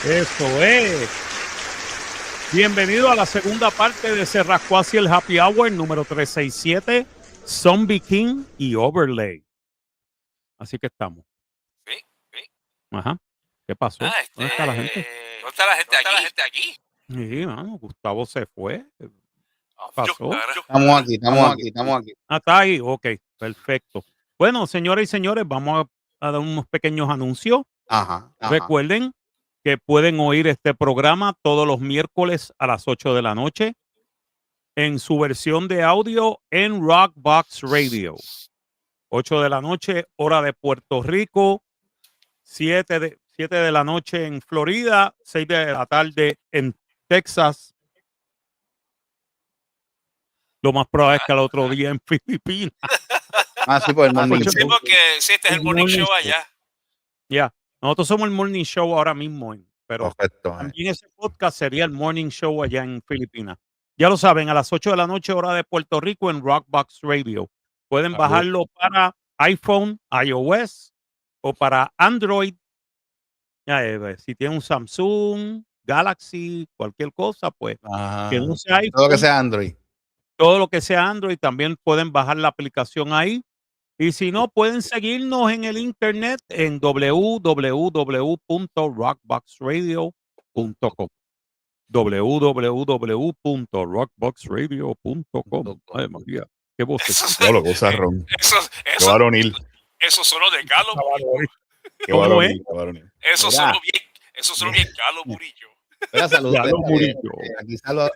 Eso es. Bienvenido a la segunda parte de ese Rascó Así el Happy Hour número 367, ZOMBIEKING y Overlay. Así que estamos. Sí, sí. Ajá. ¿Qué pasó? ¿Dónde está la gente? ¿Dónde está la gente aquí? ¿Dónde está la gente aquí? Sí, mano, Gustavo se fue. ¿Qué Oh, pasó? Estamos aquí. Ah, está ahí. Ok, perfecto. Bueno, señoras y señores, vamos a dar unos pequeños anuncios. Ajá. Recuerden que pueden oír este programa todos los miércoles a las 8 de la noche en su versión de audio en Rockbox Radio. 8 de la noche, hora de Puerto Rico, 7 de la noche en Florida, 6 de la tarde en Texas. Lo más probable es que al otro día en Filipinas. Sí, pues el morning Sí, porque sí, este es el morning show allá. Ya, nosotros somos el morning show ahora mismo, pero Perfecto. también ese podcast sería el morning show allá en Filipinas. Ya lo saben, a las 8 de la noche, hora de Puerto Rico, en Rockbox Radio. Pueden bajarlo para iPhone, iOS o para Android. Ya, si tiene un Samsung, Galaxy, cualquier cosa, pues que no sea iPhone, todo lo que sea Android. Todo lo que sea Android, también pueden bajar la aplicación ahí. Y si no, pueden seguirnos en el internet en www.rockboxradio.com. www.rockboxradio.com. Ay, María, qué voz. Lo gozarrón. Qué varonil. Eso sonó de Galo Murillo. Qué varonil. Eso sonó bien Galo Murillo. Mira, saludos. Murillo.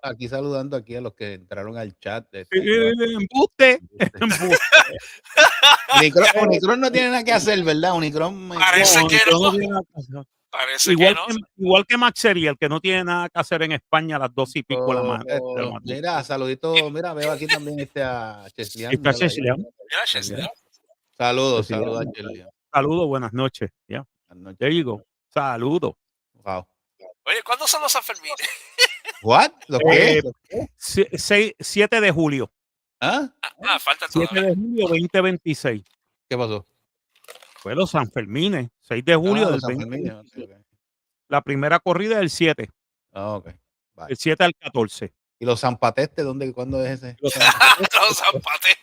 Aquí saludando aquí a los que entraron al chat. Embuste. Unicron no tiene nada que hacer, ¿verdad? Unicron Parece que no. Parece igual que no. Igual que Max sería el que no tiene nada que hacer en España a las 2 y pico de la mañana. Mira, saluditos. Mira, veo aquí también a Cheslian. Está Cheslian. Saludos a Cheslian. Saludos, buenas noches. Ya. There you go. Saludos. Wow. Oye, ¿cuándo son los Sanfermines? ¿What? ¿Lo qué? 7 de julio. Falta 7 de julio 2026. ¿Qué pasó? Fue los Sanfermines, 6 de julio del 2026. Okay. La primera corrida es el 7. Okay. El 7 al 14. ¿Y los Zampatestes? ¿Cuándo es ese? Los Zampatestes.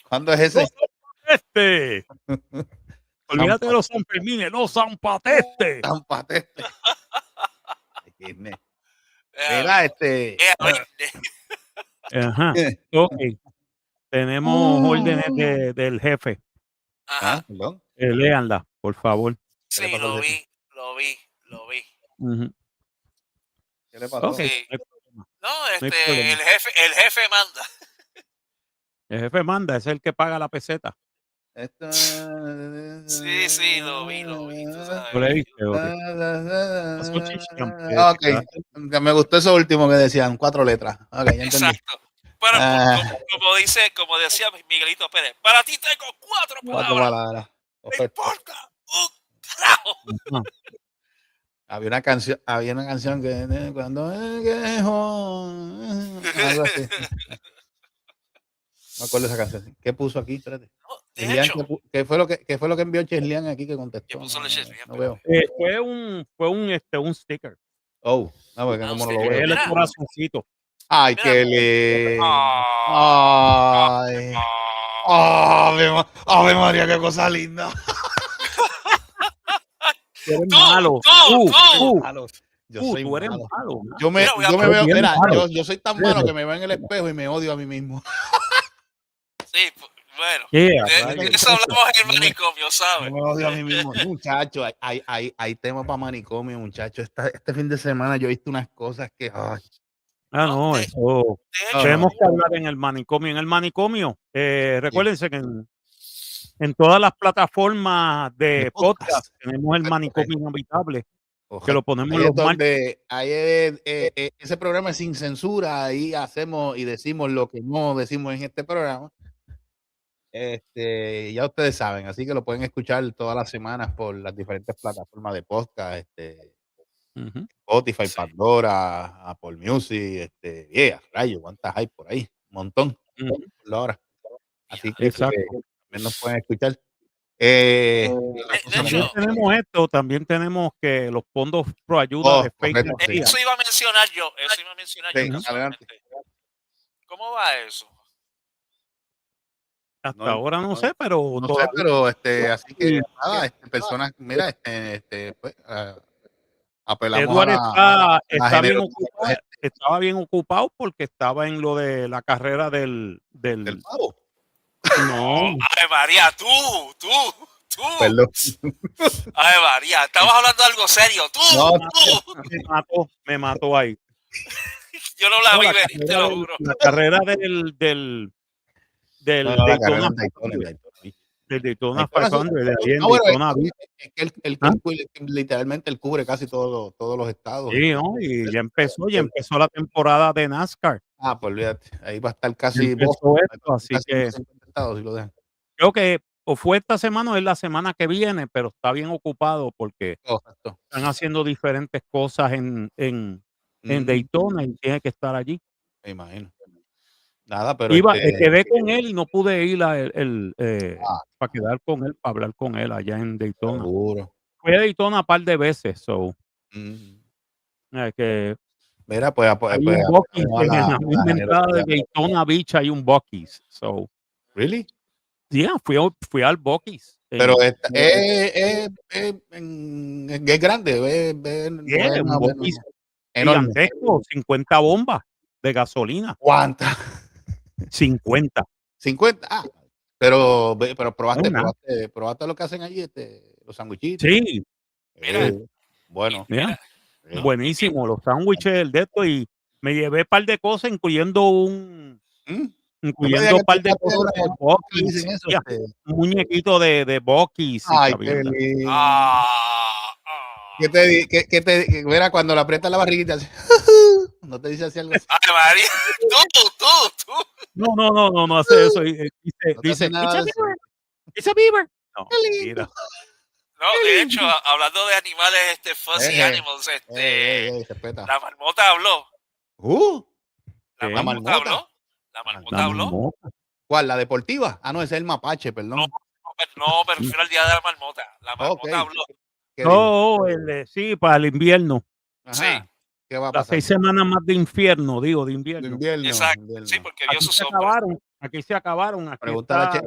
¿Cuándo es ese? Olvídate de los Sanfermines, los Zampateste. Zampateste. Mira, Ajá. Ok. Tenemos órdenes del jefe. Ajá. Perdón. Léanla, por favor. Sí, ¿Qué le pasó lo al vi. Ujú. ¿Qué le pasó? Ok. Sí. No, No hay problema. el jefe manda. El jefe manda, es el que paga la peseta. Sí, lo vi, tú sabes. ¿Lo leíste? Ok. Ok, me gustó eso último que decían, 4 letras. Ok, ya entendí. Exacto. Pero como decía Miguelito Pérez, para ti tengo 4 4 palabras. palabras. No importa. Carajo. Ajá. Había una canción que cuando algo así. No me acuerdo de esa canción. ¿Qué puso aquí? Espérate. No, de Cheslian, hecho, ¿qué fue lo que envió Cheslian aquí que contestó? ¿qué puso Cheslian? No veo. Fue un sticker. Oh, no, porque como no lo veo. El Mira. corazoncito. Ay, Mira. qué lindo. Ay. Ave María, qué cosa linda. Tú eres Tú, malo. Yo soy Tú eres malo. malo. Yo me Mira, veo, bien mira, malo. yo soy tan malo que me veo en el espejo y me odio a mí mismo. Sí, bueno. Yeah, De eso hablamos en el manicomio, ¿sabes? Me odio a mí mismo. Muchacho, hay temas para manicomio, muchacho. Este fin de semana yo he visto unas cosas que... Ay. No, de- eso. De hecho, Tenemos que hablar en el manicomio. En el manicomio, recuérdense que en todas las plataformas de podcast tenemos el manicomio inhabitable, que lo ponemos Ahí los es donde ese programa es sin censura, ahí hacemos y decimos lo que no decimos en este programa. Ya ustedes saben, así que lo pueden escuchar todas las semanas por las diferentes plataformas de podcast, Spotify, Sí. Pandora, Apple Music, rayos, cuántas hay por ahí, un montón, por la hora. Así que Exacto. también nos pueden escuchar. de También hecho, tenemos esto, también tenemos que los fondos pro ayuda de correcto, Facebook. sí. eso iba a mencionar yo. Sí, Casualmente. ¿Cómo va eso? Hasta ahora no sé, pero no sé, pero así que Sí. nada, personas, mira, pues, apelamos Eduard a está bien generosidad ocupado, estaba bien ocupado porque estaba en lo de la carrera del del pavo. no, Ay, María, tú. Perdón. Ay, María, estamos hablando de algo serio. Tú. me mató ahí. Yo no la No, vi venir, te lo juro. la carrera del Daytona 500 de ahí en Daytona Beach. Es que literalmente él cubre casi todos los estados. Sí, ¿no? Y ya empezó la temporada de NASCAR. Pues olvídate, ahí va a estar casi Así que 50 estados si lo dejan. creo que o fue esta semana o es la semana que viene, pero está bien ocupado porque Exacto. están haciendo diferentes cosas en Daytona y tiene que estar allí. Me imagino. Nada, pero quedé con él y no pude ir para quedar con él, para hablar con él allá en Daytona. Seguro. Fui a Daytona un par de veces, que Mira, pues hay un Buc-ee's en la misma entrada de Daytona Beach, hay un Buc-ee's. ¿Really? Yeah, fui al Buc-ee's. Pero es grande, Un Buc-ee's enorme. gigantesco, 50 bombas de gasolina. ¿Cuántas? 50. 50. Pero probaste lo que hacen allí, los sandwichitos. Sí. Mira. Bueno. Mira. Buenísimo, los sándwiches de esto, y me llevé un par de cosas, incluyendo un par de cosas de Buc-ee's, un muñequito de Buc-ee's. Ay, qué lindo. ¿Qué te mira, cuando le aprietas la barriguita, no te dice así algo así? Ay, María, tú. No hace eso. Dice, it's a beaver. No, mira. No, de hecho, hablando de animales, fuzzy animals, respeta. la marmota habló. La marmota habló. ¿Cuál? ¿La deportiva? No, ese es el mapache, perdón. No, me refiero al día de la marmota. La marmota habló. Sí, para el invierno. Ajá. Sí. ¿Qué va a pasar? Las 6 semanas más de infierno, de invierno. Exacto. Sí, porque vio su sombra. Aquí se acabaron. Aquí Pregúntale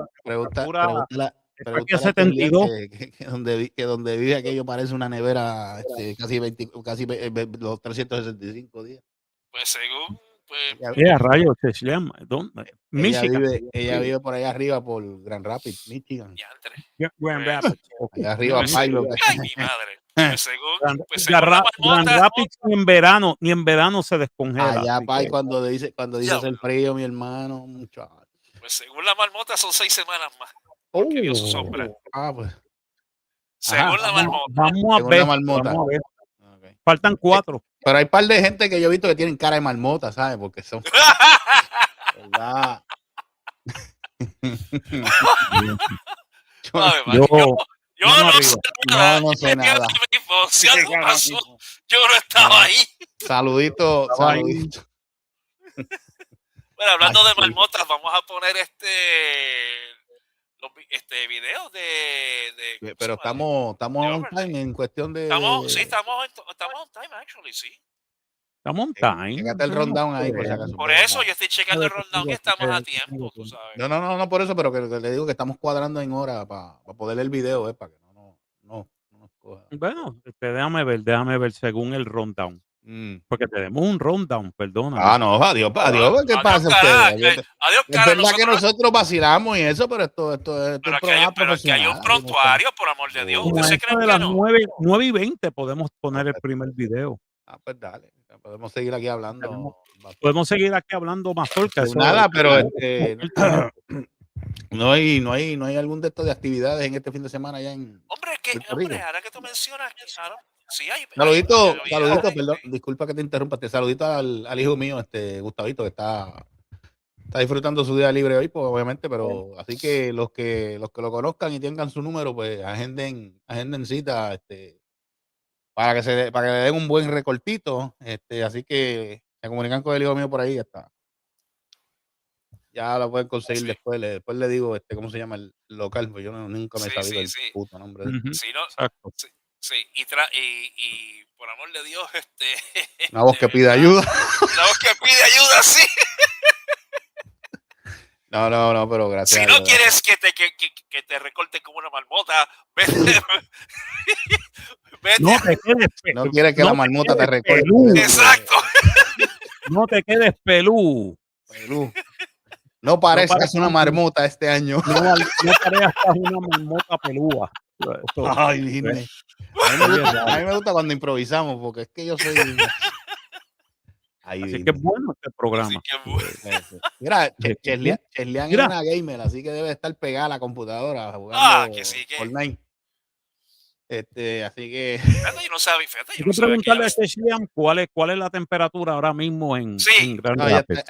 Aquí a 72. Que donde vive aquello parece una nevera casi los 365 días. Pues según, pues, Rayos, ¿dónde? Michigan. Ella vive por allá arriba por Grand Rapids, Michigan. Grand Rapids. Okay. Allá arriba, Pilot. Ay, mi madre. Pues según, Grand Rapids ni en verano se descongela. Allá, Pai, cuando dice el frío, mi hermano, muchacho. Pues según la marmota son 6 semanas más. Porque vio su sombra. Pues. Según la marmota. Vamos a ver. Okay. Faltan 4. Pero hay un par de gente que yo he visto que tienen cara de marmota, ¿sabes? Porque son... ¿verdad? Yo no sé nada. Si algo pasó, yo no estaba ahí. Saludito. Bueno, hablando de marmotas, vamos a poner videos de pero estamos on time en cuestión de... Estamos on time, actually, sí. Estamos on time. Fíjate el rundown ahí, por si acaso. Por eso yo estoy checando el rundown y estamos a tiempo, tú sabes. No, por eso, pero que le digo que estamos cuadrando en hora para poder el video, para que no nos coja. Bueno, déjame ver según el rundown. Porque tenemos un rundown, perdona. Adiós, ¿qué pasa ustedes? Adiós, es verdad que nosotros vacilamos y eso, pero esto es un programa pero que hay un prontuario, por amor de Dios. ¿Usted se cree que de las 9:20 podemos poner el primer video? Pues dale, podemos seguir aquí hablando. Podemos seguir aquí hablando más cerca. Nada, pero no hay algún de estos de actividades en este fin de semana allá en Hombre, ahora que tú mencionas, claro. Sí, saludito, perdón, disculpa que te interrumpa, saludito al hijo mío, Gustavito, que está disfrutando su día libre hoy, pues obviamente, pero así que los que lo conozcan y tengan su número, pues agenden cita, para que le den un buen recortito, así que se comunican con el hijo mío por ahí, ya lo pueden conseguir después le digo, ¿cómo se llama el local? Pues yo nunca me he sabido el puto nombre de Sí, y por amor de Dios, una voz que pide ayuda. Una voz que pide ayuda, sí. No, pero gracias. Si no quieres que te recorte como una marmota, vete. No quieres que la marmota te recorte. Exacto. No te quedes pelú. No parezcas una marmota este año. No parezcas una marmota pelúa. Ay, dime. A mí me gusta cuando improvisamos, porque es que yo soy... Así que es bueno este programa. Mira, Cheslian es una gamer, así que debe estar pegada a la computadora jugando Fortnite. Así que... Yo no sabía, Hay que preguntarle a Cheslian cuál es la temperatura ahora mismo en Grand Rapids.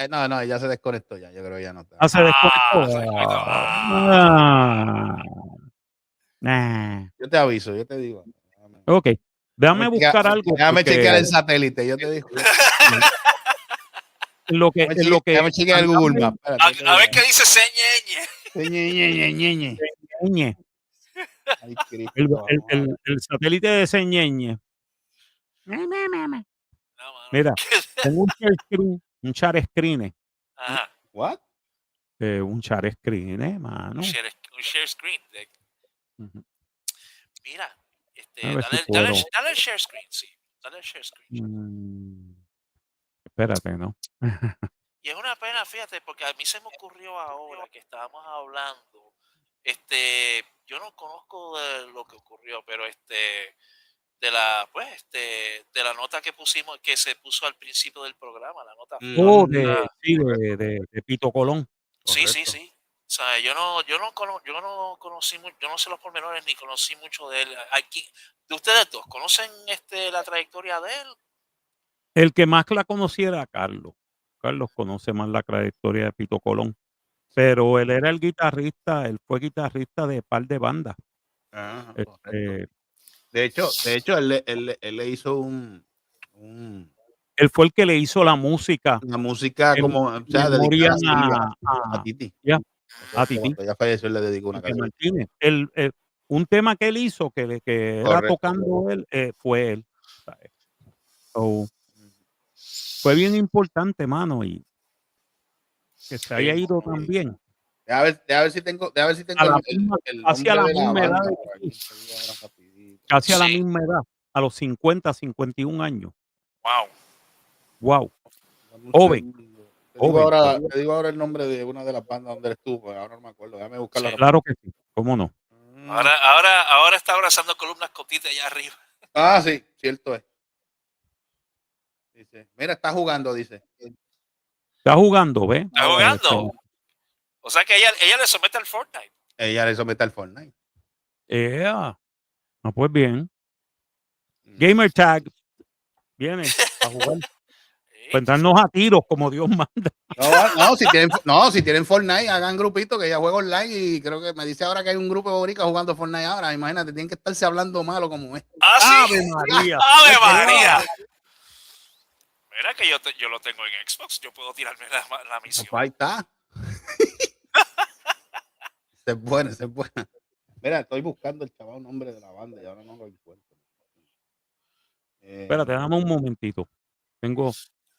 Ya se desconectó ya, yo creo que ya no está. Se desconectó. Yo te aviso, yo te digo. Ok, déjame buscar algo. Déjame chequear el satélite, yo te digo. Déjame chequear el Google Maps. A ver qué dice Señeñe. El satélite de Señeñe. Mira, tengo un share screen. ¿What? Un share screen, mano. Un share screen. Mira, dale el share screen, sí. Dale el share screen. Espérate, ¿no? Y es una pena, fíjate, porque a mí se me ocurrió ahora que estábamos hablando. Yo no conozco de lo que ocurrió, pero de la nota que pusimos, que se puso al principio del programa, la nota. De Pito Colón. Sí. O sea, yo no conocí, yo no sé los pormenores ni conocí mucho de él. De ustedes dos, ¿conocen la trayectoria de él? El que más la conociera, Carlos. Carlos conoce más la trayectoria de Pito Colón. Pero él era el guitarrista, él fue guitarrista de par de bandas. De hecho, él le hizo un... Él fue el que le hizo la música. La música como... O sea, dedicada a Titi. A Titi. Ya falleció, él le dedicó una canción. Un tema que él hizo, que era tocando él, fue él. Fue bien importante, mano, y que se haya ido también. A ver si tengo hacia la nombre de la misma edad. banda. Casi a la misma edad, a los 50, 51 años. Wow. Wow. Joven. Te digo ahora el nombre de una de las bandas donde él estuvo, ahora no me acuerdo. Déjame buscarlo. Sí. Claro que sí. ¿Cómo no? Ahora está abrazando columnas Cotita allá arriba. Ah, sí, cierto es. Dice, mira, está jugando, dice. Está jugando, ¿ves? Está jugando. O sea que ella le somete al Fortnite. Ella le somete al Fortnite. No, pues bien. Gamer Tag viene a jugar. Pues darnos a tiros como Dios manda. Si tienen Fortnite, hagan grupito que ella juega online y creo que me dice ahora que hay un grupo de boricas jugando Fortnite ahora. Imagínate, tienen que estarse hablando malo como es. ¡Ave María! ¡Ave María! Mira que yo lo tengo en Xbox, yo puedo tirarme la misión. Ahí está. Esa es buena. Mira, estoy buscando el chaval nombre de la banda y ahora no lo encuentro. Espérate, dame un momentito.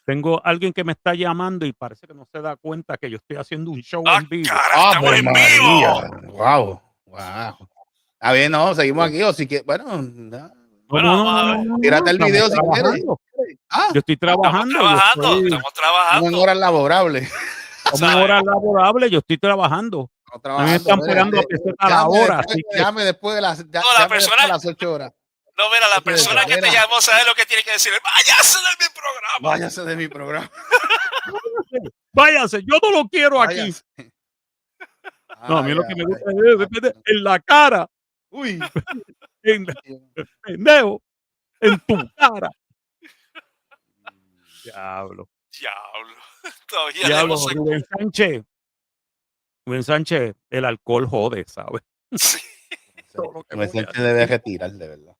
Tengo alguien que me está llamando y parece que no se da cuenta que yo estoy haciendo un show en vivo. ¡Estamos en vivo! ¡Wow! A ver, no, seguimos aquí. O si que, bueno, tírate el video si quieres. Yo estoy trabajando. Estamos trabajando. En horas laborables. Como en horas laborables, yo estoy trabajando. A mí me están pagando a peseta a la hora. Llame después de las 8 horas. No, mira, la persona que te llamó sabe lo que tiene que decir. Váyase de mi programa. Váyase, yo no lo quiero aquí. No, a mí lo que me gusta es en la cara. Uy. Pendejo. En tu cara. Diablo. Todavía Rubén Sánchez, el alcohol jode, ¿sabes? Sí. Me siento de debe retirar, de verdad.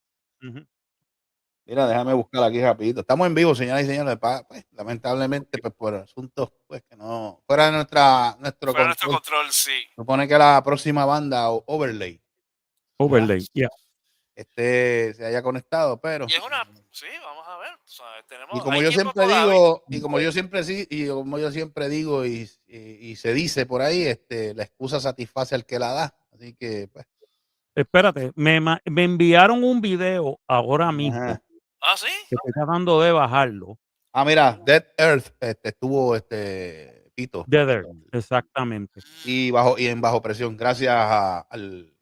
Mira, déjame buscar aquí rapidito. Estamos en vivo, señoras y señores. Pues, lamentablemente, pues por asuntos pues, que no fuera de nuestro control, sí. Supone que la próxima banda, Overlay, ya. se haya conectado, pero. Y es sí, vamos a ver. O sea, y como yo siempre digo, y se dice por ahí, la excusa satisface al que la da. Así que, pues. Espérate, me enviaron un video ahora mismo. ¿Ah, sí? Que estoy tratando de bajarlo. Mira, Dead Earth estuvo Pito. Dead Earth, exactamente. Y en bajo presión, gracias al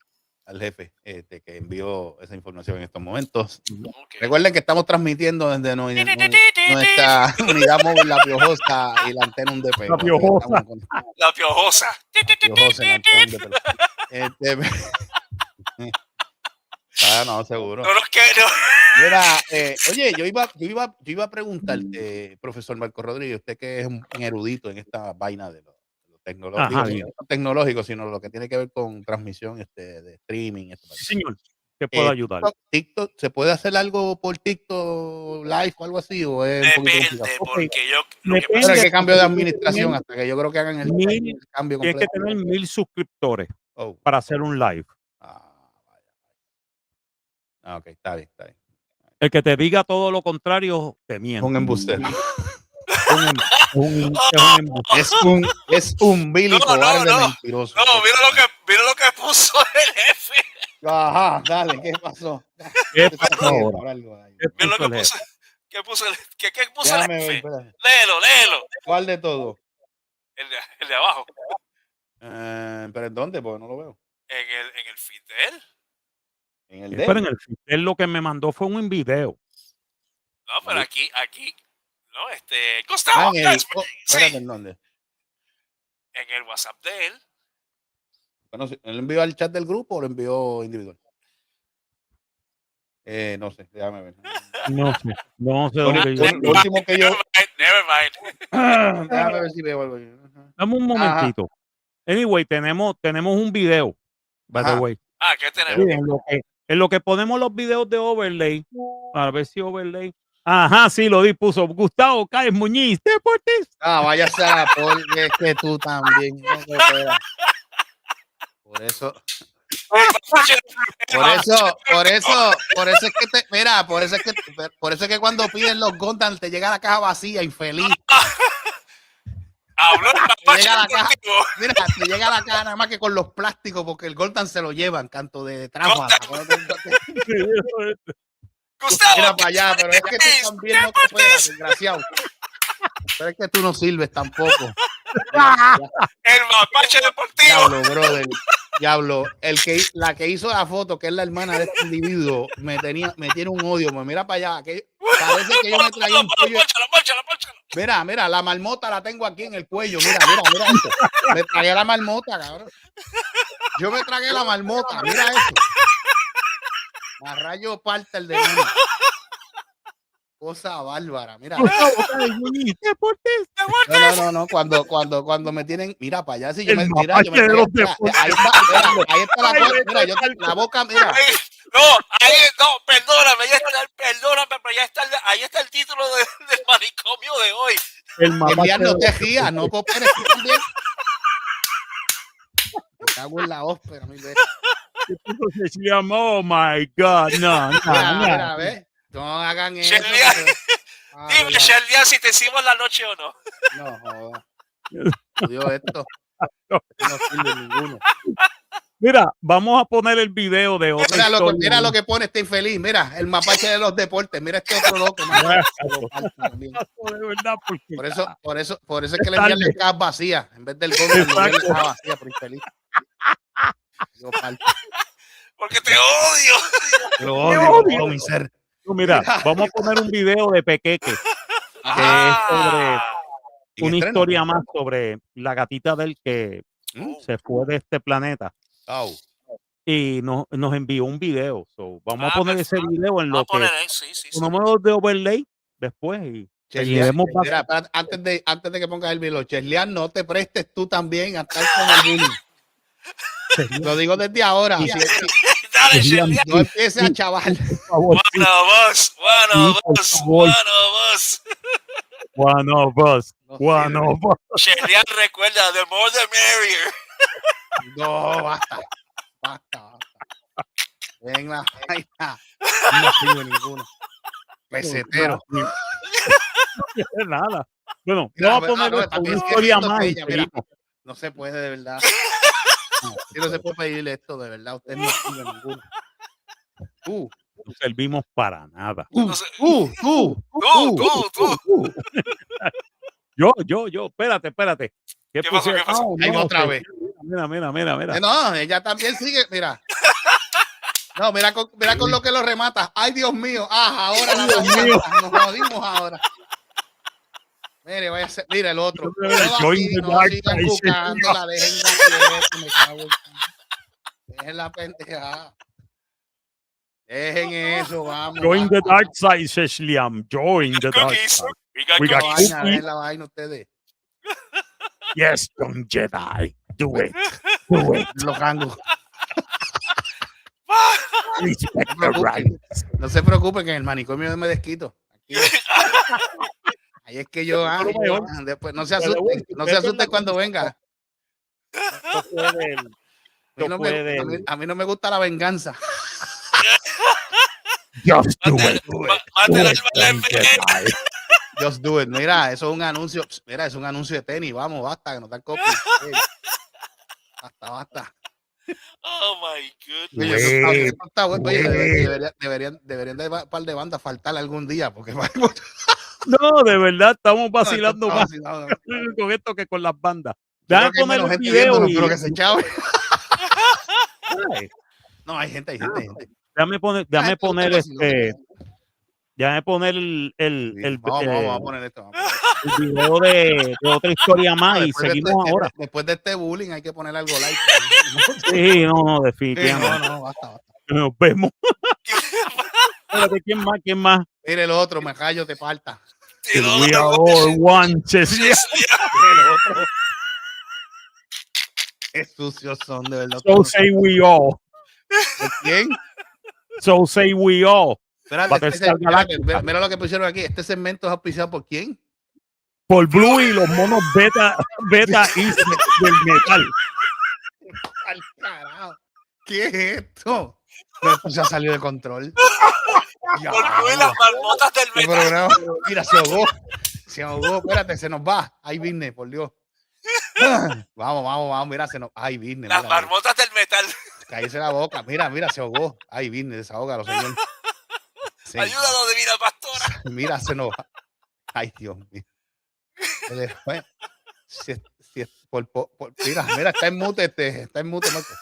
jefe que envió esa información en estos momentos. Okay. Recuerden que estamos transmitiendo desde nuestra unidad móvil La Piojosa y la antena un DP. La Piojosa. La Piojosa. La antena un DP. No, seguro. No nos quiero. Mira, oye, yo iba a preguntarte, profesor Marco Rodríguez, usted que es un erudito en esta vaina de lo tecnológico, sino lo que tiene que ver con transmisión de streaming. Sí, señor, ¿qué puedo ayudar? TikTok, ¿se puede hacer algo por TikTok live o algo así? ¿O es depende, porque ¿qué cambio de administración hasta que yo creo que hagan el cambio completo? Tienes que tener 1000 suscriptores para hacer un live. Ok, está bien. El que te diga todo lo contrario, te miente. Un embustero. Es un vil y cobarde mentiroso. No, mira lo que puso el jefe. Ajá, dale, ¿qué pasó? ¿Qué pasó ahora? Mira lo que puso. ¿Qué puso el jefe? Léelo. ¿Cuál de todo? El de abajo. ¿Pero en dónde? Porque no lo veo. En el feed de él. Pero en el feed él lo que me mandó fue un video. No, pero aquí. No, Gustavo. Espérate, ¿en dónde? En el WhatsApp de él. Bueno, ¿él envió al chat del grupo o lo envió individual? No sé, déjame ver. No sé dónde yo. Lo último que yo. Never mind. Déjame ver si veo algo. Dame un momentito. Anyway, tenemos un video. By the way. ¿Qué tenemos? En lo que ponemos los videos de Overlay, a ver si Overlay. Ajá, sí, lo puso Gustavo Cáez Muñiz, deportista. Váyase a porque es que tú también. Por eso es que cuando piden los Gondan te llega la caja vacía, infeliz. Habló el mapache Llega a la caja. deportivo. Mira, te llega a la cara nada más que con los plásticos, porque el Golden se lo llevan, canto de trampa. Gustavo, Mira para allá, pero es que tú también no cooperas, desgraciado. Pero es que tú no sirves tampoco. el mapache deportivo. Diablo, brother. Diablo, la que hizo la foto, que es la hermana de este individuo, me tiene un odio. Mira para allá, que parece que yo me traía un pollo. Pónchalo. Mira, la marmota la tengo aquí en el cuello. Mira esto. Me tragué la marmota, cabrón. Yo me tragué la marmota, mira eso. A rayo parta el demonio. Cosa bárbara, mira. No. Cuando me tienen, mira para allá, si yo me mira, ahí está la boca, mira. Perdóname, pero ahí está el título del manicomio de hoy. No te rías, no cooperes tú también. Me cago en la ópera, mil veces. Oh my God, no. Mira, ¿ves? No hagan eso. Dime, Sheldia, si te hicimos la noche o no. No, joder. Dios, esto no sirve ninguno. Mira, vamos a poner el video de otra historia. Mira lo que pone este infeliz. Mira, el mapache de los deportes. Mira este otro loco. Por eso es que le envían las cajas vacías en vez del gol, le envían las cajas vacías por infeliz. Porque te odio. Lo odio, mi ser. Mira, vamos a poner un video de Pekeke, que es sobre una historia más sobre la gatita del que se fue de este planeta. Y nos envió un video. Vamos a poner ese video en lo que ponemos de overlay después. Mira, antes de que pongas el video, Cheslian, no te prestes tú también a estar con el bullying. Lo digo desde ahora. Dale, Sheldia. No empieces a chaval. One of us. Sheldia, recuerda, the more the merrier. No, basta. Venga, no sigo ninguno. Pesetero. Nada. Bueno, vamos a poner una historia más. No se puede, de verdad. No se puede pedirle esto, de verdad. Usted no sigue ninguno. No servimos para nada. Tú. Yo, espérate. ¿Qué pasó? Ahí va otra vez. Mira. No, ella también sigue, mira. No, mira con lo que lo remata. Ay, Dios mío. Ahora nos jodimos ahora. Mire, vaya a ser, mira el otro. Dejen la pendeja. Dejen eso, vamos. Join the dark side, Sheshliam. Join the dark side. We got cookies. Dejen la vaina ustedes. Yes, Young Jedi. Do it. Los gangos. Right. No se preocupen que en el manicomio me desquito. Aquí. Ahí es que yo después no se asusten cuando venga. A mí no me gusta la venganza. Just do it. Just do it. Mira, eso es un anuncio. Mira, es un anuncio de tenis. Vamos, basta, que nos dan copia. Basta. Oh my goodness. Deberían de un par de bandas faltar algún día porque no, de verdad estamos vacilando más con esto que con las bandas. Déjame poner el video y que se chave. No, hay gente. Déjame poner vamos a poner esto. El video de otra historia más y seguimos ahora. Después de este bullying hay que poner algo like. Sí, no, definitivamente. No, basta. Nos vemos. ¿Quién más? Mire el otro, me callo, te falta. We are all one, Chequea. Qué sucios son, de verdad. So say we all. ¿Quién? So say we all. Mira lo que pusieron aquí. Este segmento es auspiciado por ¿quién? Por Blue y los monos beta y del metal. Al carajo. ¿Qué es esto? Esto se ha salido de control. Por Blue y las marmotas del metal. Mira, se ahogó. Espérate, se nos va. Ahí vine, por Dios. Vamos, mira, ay, business. Las marmotas del metal. Cállese la boca, mira, se ahogó. Ay, business, desahógalo, señor. Sí. Ayúdalo, divina pastora. Mira, se nos va. Ay, Dios mío. Mira, está en mute, Marco.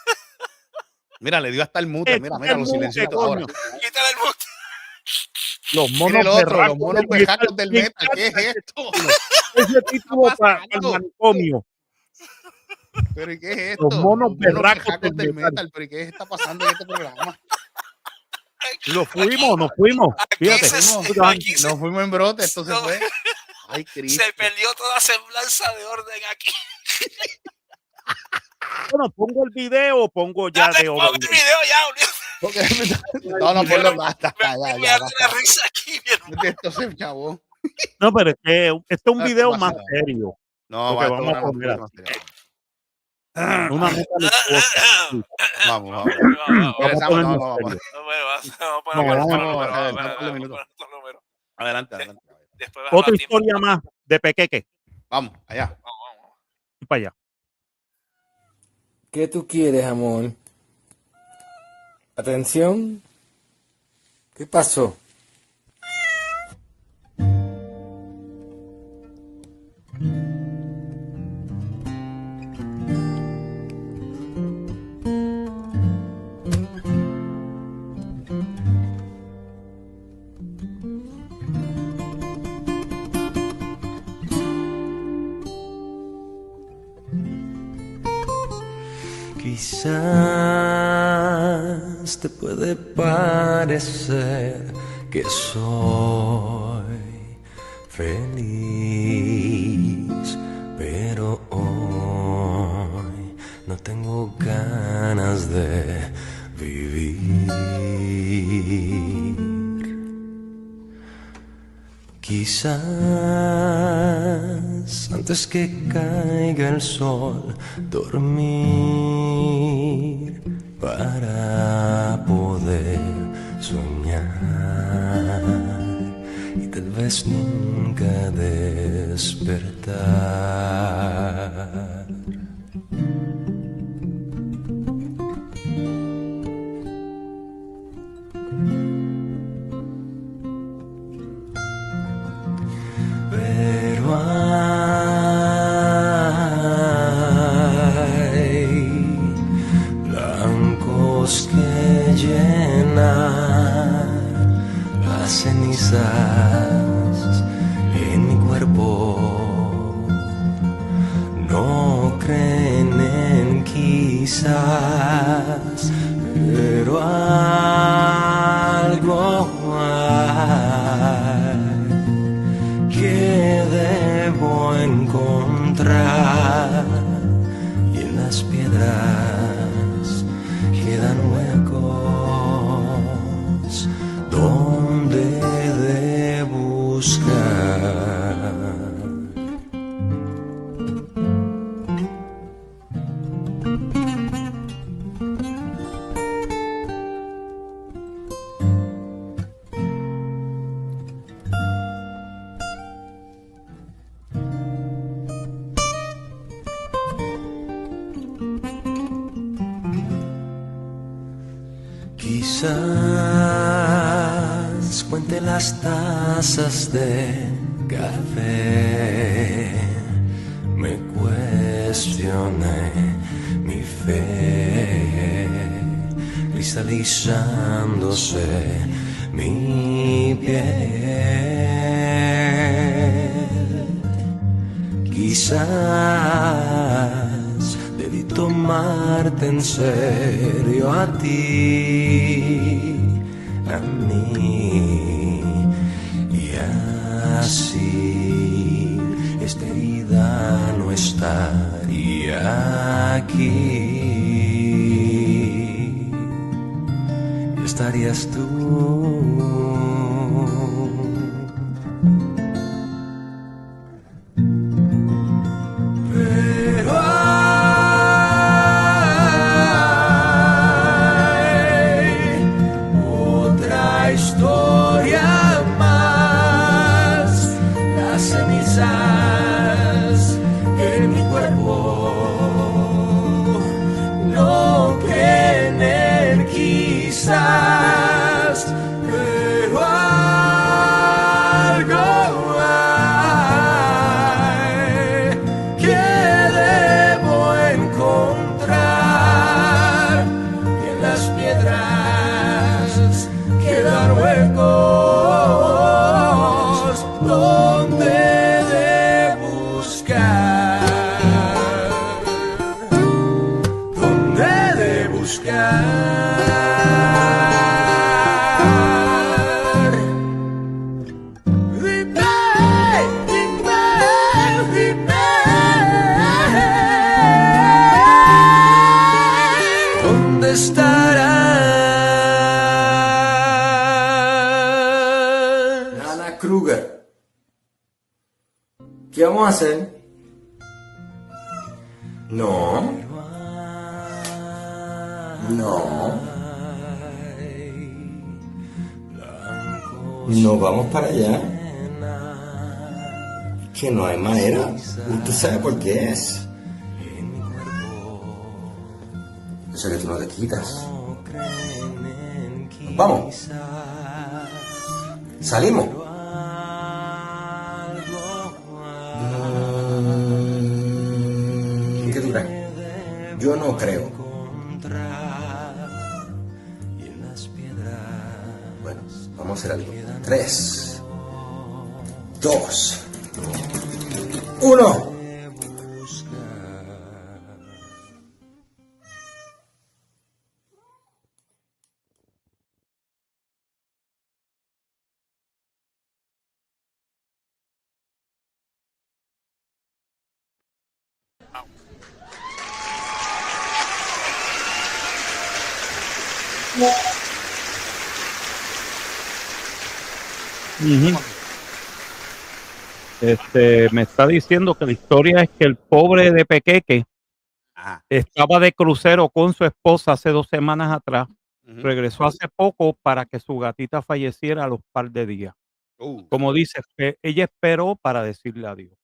Mira, le dio hasta el mute, mira, los silencios ahora. Quítale el mute. Los monos berracos del metal, ¿qué es esto? Ese título para el manicomio. ¿Pero y qué es esto? Los monos berracos del metal. ¿Pero y qué está pasando en este programa? Nos fuimos. Fíjate, nos fuimos en brote, esto se fue. Ay, Cristo. Se perdió toda semblanza de orden aquí. Bueno, pongo el video o pongo ya de orden. Pongo el video ya. No, ponlo, basta. Me da la risa aquí, mi hermano. Esto se chavó. No, pero es que esto es un video más serio. No, vamos a poner una nota Vamos. Adelante. Otra historia más de Pekeke. Vamos, allá. Y para allá. ¿Qué tú quieres, amor? ¿Atención? ¿Qué pasó? Quizás te puede parecer que soy feliz, pero hoy no tengo ganas de vivir. Quizás antes que caiga el sol, dormir para poder soñar y tal vez nunca despertar. Pero hay blancos que llenan las cenizas en mi cuerpo. No creen en quizás, pero algo hay que debo encontrar, y en las piedras quedan huecos donde de buscar. Quizás cuente las tazas de café, me cuestioné mi fe, cristalizándose mi piel. Quizás debí tomarte en serio a ti, a mí, y así esta herida no estaría aquí, estarías tú. En mi cuerpo Kruger. ¿Qué vamos a hacer? No. No vamos para allá. Que no hay manera. Usted sabe por qué es. Eso que tú no te quitas. Vamos. Salimos. ¿Qué tú crees? Yo no creo. Bueno, vamos a hacer algo. 3, 2, 1. Me está diciendo que la historia es que el pobre de Pekeke estaba de crucero con su esposa hace 2 semanas atrás. Regresó hace poco para que su gatita falleciera a los par de días. Como dice, ella esperó para decirle adiós.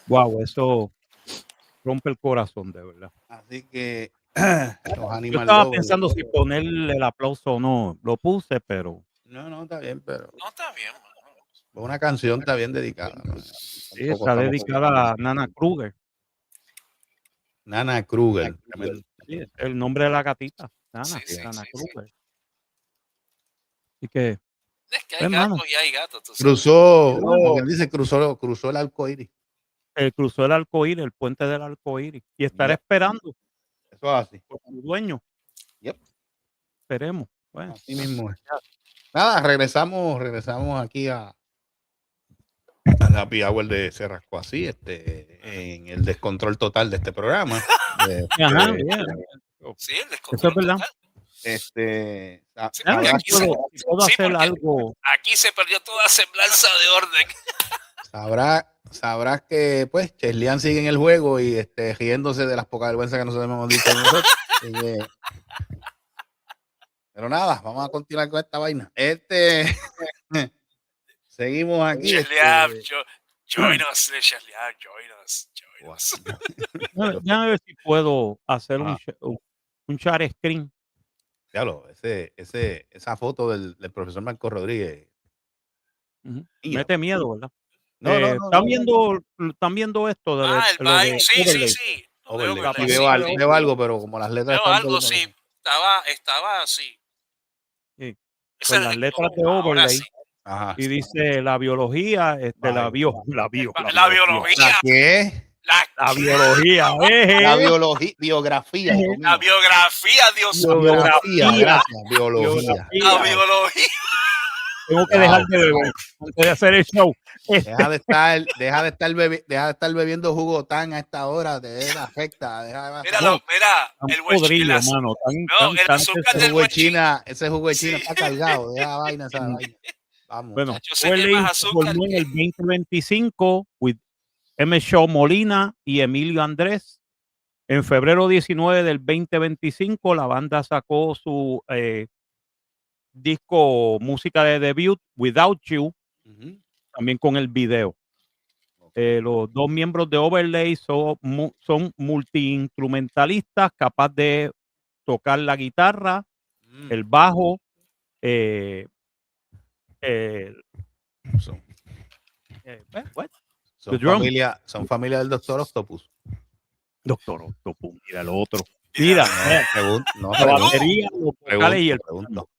Wow, eso rompe el corazón, de verdad. Así que yo estaba pensando si ponerle el aplauso o no. Lo puse, pero no, está bien, pero No, está bien. una canción está bien dedicada, ¿no? Sí, está dedicada a Nana Kruger. Nana Kruger. Sí, el nombre de la gatita, Nana, Sí, Nana sí, Kruger. Así que, Es que hay gatos y hay gatos. Cruzó, como quien dice, cruzó el arco iris. Cruzó el arco iris, el puente del arco iris, y estará esperando. Eso es así. Por su dueño. Yep. Esperemos. Bueno. Así mismo es. Nada, regresamos aquí a la happy hour de Rascó Así, en el descontrol total de este programa. Ajá, bien. Sí, el descontrol. Eso es verdad. Sí, puedo hacer algo. Aquí se perdió toda semblanza de orden. Sabrás que pues Chequea sigue en el juego y riéndose de las pocas vergüenzas que nosotros hemos dicho nosotros. Pero nada, vamos a continuar con esta vaina. Seguimos aquí. Chequea, join us, Chequea, join us. Ya a ver si puedo hacer un share screen. Claro, esa foto del profesor Marco Rodríguez. Mete miedo, ¿verdad? No. ¿Están viendo esto? El baile, sí. Aquí veo algo, pero como las letras veo algo, sí. Estaba así. Sí. Con las letras de overlay. Ajá. Y dice la biología, la biología. ¿La qué? La biología. Biografía. La biografía, Dios mío. Gracias, biología. La biología. Tengo que dejar de beber antes de hacer el show. Deja de estar bebiendo jugo tan a esta hora, te afecta. Mira, el podrido, mano. ese jugo de China está cargado. Deja vaina esa vaina. Vamos. Bueno, se formó en el 2025 with M. Show Molina y Emilio Andrés. En febrero 19 del 2025, la banda sacó su disco música de debut, Without You, también con el video. Los 2 miembros de Overlay son multiinstrumentalistas, capaz de tocar la guitarra, el bajo, son familia del Doctor Octopus. Doctor Octopus, mira lo otro. Mira, la batería, los vocales y el pregunto.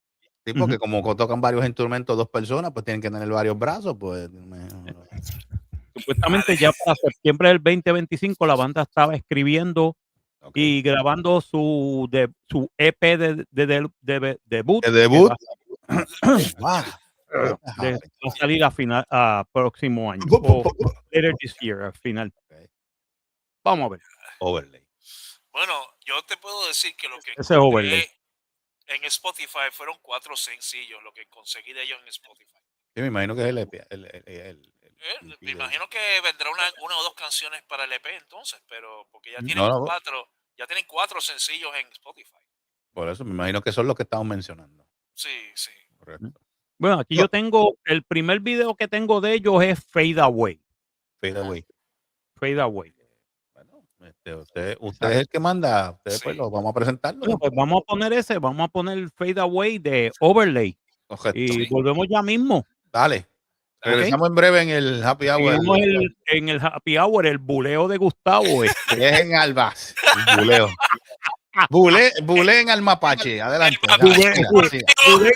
Sí, porque como tocan varios instrumentos 2 personas, pues tienen que tener varios brazos, pues. Supuestamente ya para septiembre del 2025 la banda estaba escribiendo y grabando su EP de debut. Va a salir a próximo año. Later this year, al final. Vamos a ver. Overlay. Bueno, yo te puedo decir que lo que Overlay en Spotify fueron 4 sencillos, lo que conseguí de ellos en Spotify. Sí, me imagino que es me imagino que vendrá una o dos canciones para el EP entonces, pero porque ya tienen no, ya tienen 4 sencillos en Spotify. por eso me imagino que son los que estamos mencionando. Sí, sí. Correcto. Bueno, aquí yo tengo, el primer video que tengo de ellos es Fade Away. Fade Away. Fade Away. Bueno, usted es el que manda. Ustedes pues lo vamos a presentarlo. Bueno, pues vamos a poner el Fade Away de Overlay. Correcto. Y volvemos ya mismo. Dale. Regresamos en breve en el Happy Hour. En el Happy Hour, el buleo de Gustavo. Es en Albas. El buleo. Bulé en Almapache. Adelante. Bulé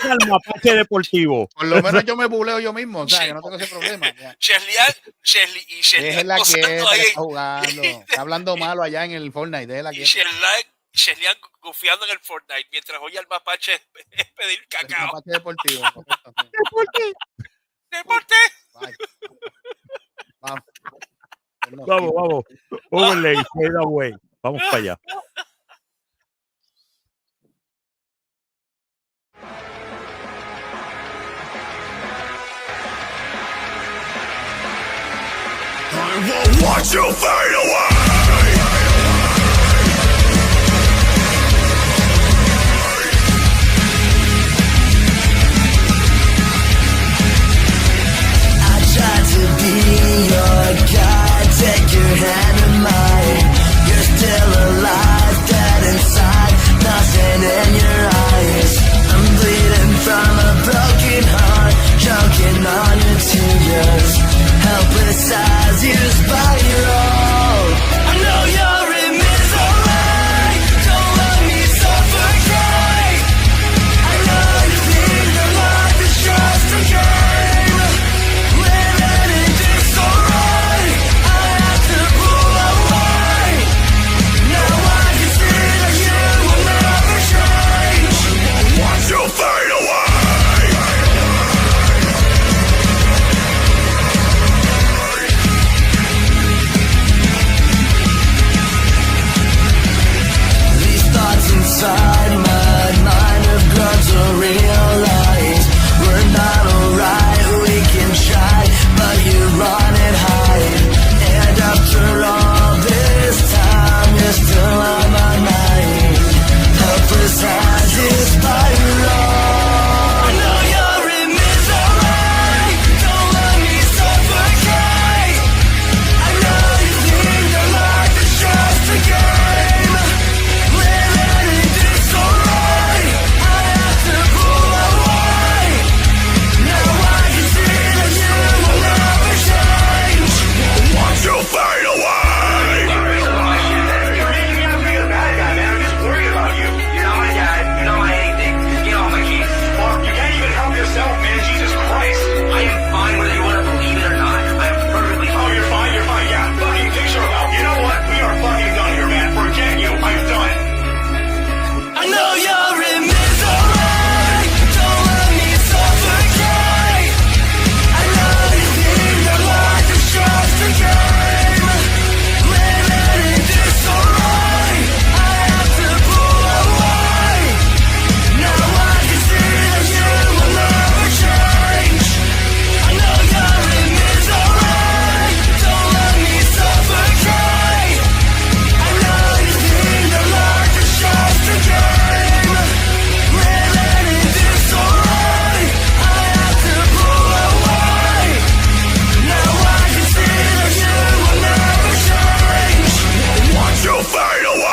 en Almapache Deportivo. Por lo menos yo me buleo yo mismo. O sea, que no tengo ese problema. Shelly es la que está jugando. Está hablando malo allá en el Fortnite. Déjela que Shelly confiando en el Fortnite mientras oye al mapache pedir cacao. El Mapache Deportivo. Deporte. Vamos. Overlay, Fade Away. Vamos para allá. I will watch you fade away. To be your guide, take your hand in mine. You're still alive, dead inside, nothing in your eyes. I'm bleeding from a broken heart, choking on your tears, helpless as you spiral. I know you're in misery, don't let me suffocate. I know you think that life is just a game. You'll fade away. These thoughts inside my mind have grown to realize we're not alright. We can try, but you run and hide. And after all this time, you're still on my mind. Helpless as you spiral. I know you're in misery. Don't let me suffocate. I know you think that life is just a game. Living in disarray. I have to pull away. Now I can see that you will never change. Watch you fade away. I know you're in misery. Don't let me suffocate. I know you think that life is just a game. Living in disarray. I have to pull away. Now I can see that you will never change. I know you're in misery. Don't let me suffocate. I know you think that life is just a game. Living in disarray. I have to pull away. Now I can see that you will never change. Watch you fade away.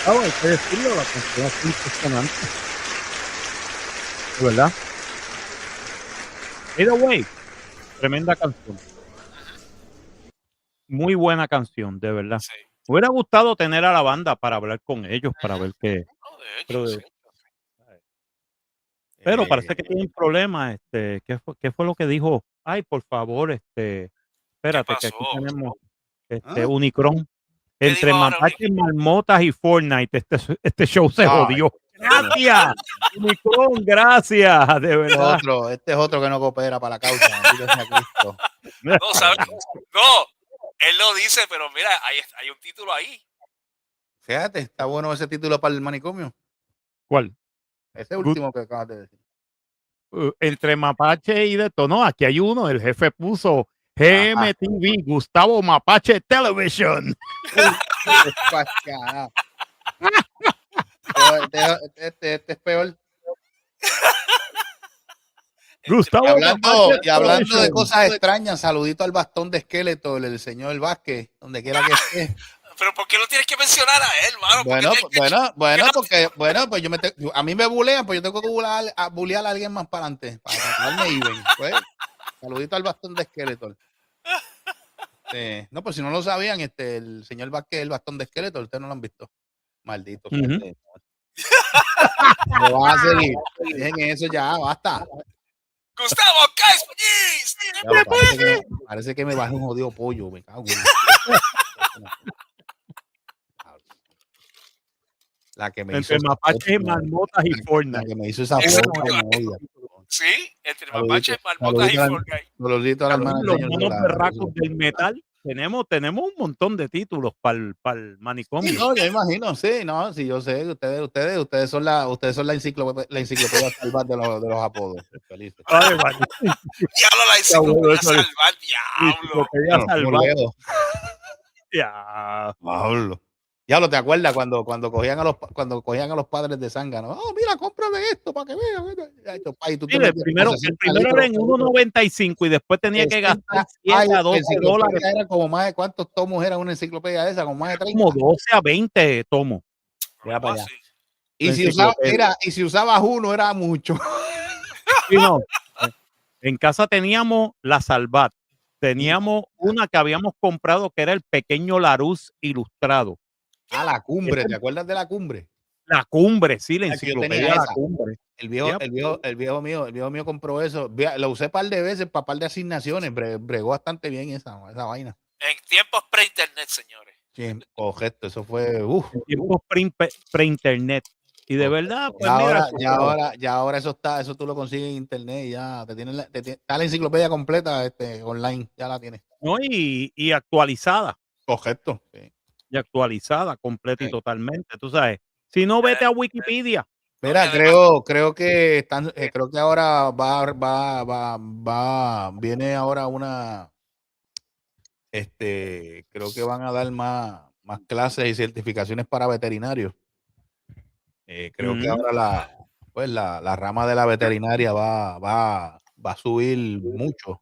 Hay que decirlo, la canción es impresionante. ¿De verdad? Fade Away, tremenda canción. Muy buena canción, de verdad. Sí. Me hubiera gustado tener a la banda para hablar con ellos, para ver qué. No, de hecho, Pero, sí. pero parece que tienen problemas. ¿Qué fue lo que dijo? Ay, por favor, espérate, que aquí pasó? tenemos ¿Ah? Unicron. ¿Qué Entre dijo ahora mapaches, marmotas y Fortnite, este show se jodió. Gracias, Unicron, gracias, de verdad. Este es otro que no coopera para la causa. Bendito sea Cristo. No, ¿sabes? No, él lo dice, pero mira, hay un título ahí. Fíjate, está bueno ese título para el manicomio. ¿Cuál? Ese último que acabas de decir. Entre mapache y de todo. No, aquí hay uno, el jefe puso GMTV, Gustavo Mapache Television. Este es peor. Gustavo Y hablando de cosas extrañas, saludito al bastón de esqueleto, el señor Vázquez, donde quiera que esté. Pero ¿por qué lo tienes que mencionar a él, mano? Pues a mí me bulean, pues yo tengo que bulear a alguien más para adelante, para tratarme even. Pues, saludito al bastón de esqueleto. No, pues si no lo sabían, el señor Vázquez, el bastón de esqueleto, ustedes no lo han visto. Maldito. No va a seguir. Dejen eso ya, basta. Gustavo, ¿qué es? Parece que me bajé un jodido pollo, me cago en... La que me hizo entre mapaches, marmotas y Fortnite. La que me hizo esa foto. Sí, entre mapaches, marmotas y Fortnite. Saludito a la hermana Los del monos señor berracos del metal. Tenemos un montón de títulos para el manicomio. Sí, no, yo imagino, sí, no, sí, yo sé, ustedes son la enciclopedia salvar de los apodos. Felices. Diablo, la enciclopedia salvar, diablo. Enciclopedia salvar. Pablo. Diablo, ¿te acuerdas cuando cogían a los padres de zángano? Oh, mira, cómprame esto para que vean. El primero era en 1.95 y después tenía que gastar 7 a 12 dólares. Era como más de cuántos tomos era una enciclopedia de esa, como más de 30. Como 12 a 20 tomos. Para allá. Y si usabas uno era mucho. Sí, no. En casa teníamos la Salvat. Teníamos una que habíamos comprado que era el pequeño Larousse ilustrado. La cumbre, ¿te acuerdas de la cumbre? La cumbre, sí, la enciclopedia de la cumbre. El viejo mío compró eso. Lo usé un par de veces para un par de asignaciones. Bregó bastante bien esa vaina. En tiempos pre-internet, señores. Sí, correcto, eso fue. En tiempos pre-internet. Y de verdad, pues ahora eso tú lo consigues en internet y ya está la enciclopedia completa online, ya la tienes. No, y actualizada. Correcto. Sí. Y actualizada, completa y totalmente. Tú sabes, si no, vete a Wikipedia. Mira, creo que ahora viene ahora una, creo que van a dar más clases y certificaciones para veterinarios. Creo que ahora la rama de la veterinaria va a subir mucho,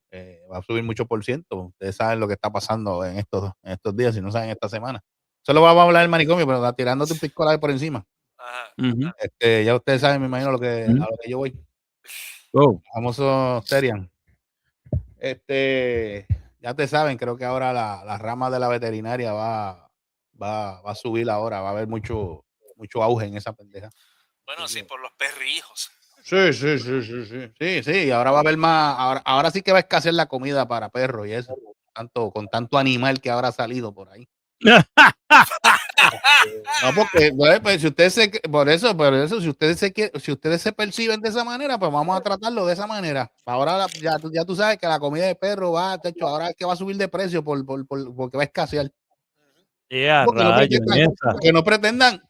por ciento. Ustedes saben lo que está pasando en estos días, si no saben esta semana. Solo vamos a hablar del manicomio, pero tirándote un pisco por encima. Ya ustedes saben, me imagino a lo que yo voy. Famoso Terian. Ya te saben, creo que ahora la rama de la veterinaria va a subir ahora, va a haber mucho auge en esa pendeja. Bueno, sí, por los perrijos. Sí, ahora va a haber más, ahora sí que va a escasear la comida para perros y eso, con tanto animal que ahora ha salido por ahí. No, porque pues, si ustedes si ustedes se perciben de esa manera, pues vamos a tratarlo de esa manera. Ahora ya tú sabes que la comida de perro ahora es que va a subir de precio porque va a escasear. Porque no pretendan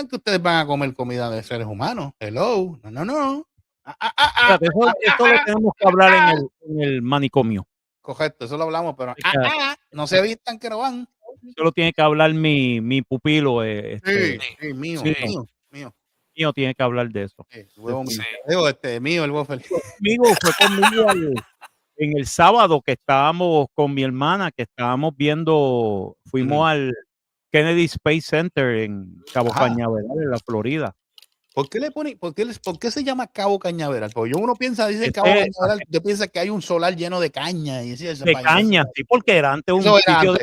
que ustedes van a comer comida de seres humanos. Hello, no. Esto lo tenemos que hablar en el manicomio. Correcto, eso lo hablamos, pero no se vistan que no van. Solo tiene que hablar mi pupilo. Mío. Mío tiene que hablar de eso. El huevo mío, el huevo feliz. Fue conmigo en el sábado que estábamos con mi hermana, que estábamos viendo, fuimos al Kennedy Space Center en Cabo Cañaveral, en la Florida. ¿Por qué se llama Cabo Cañaveral? Porque uno dice Cabo Cañaveral, yo pienso que hay un solar lleno de caña. Y caña, sí, porque era antes un sitio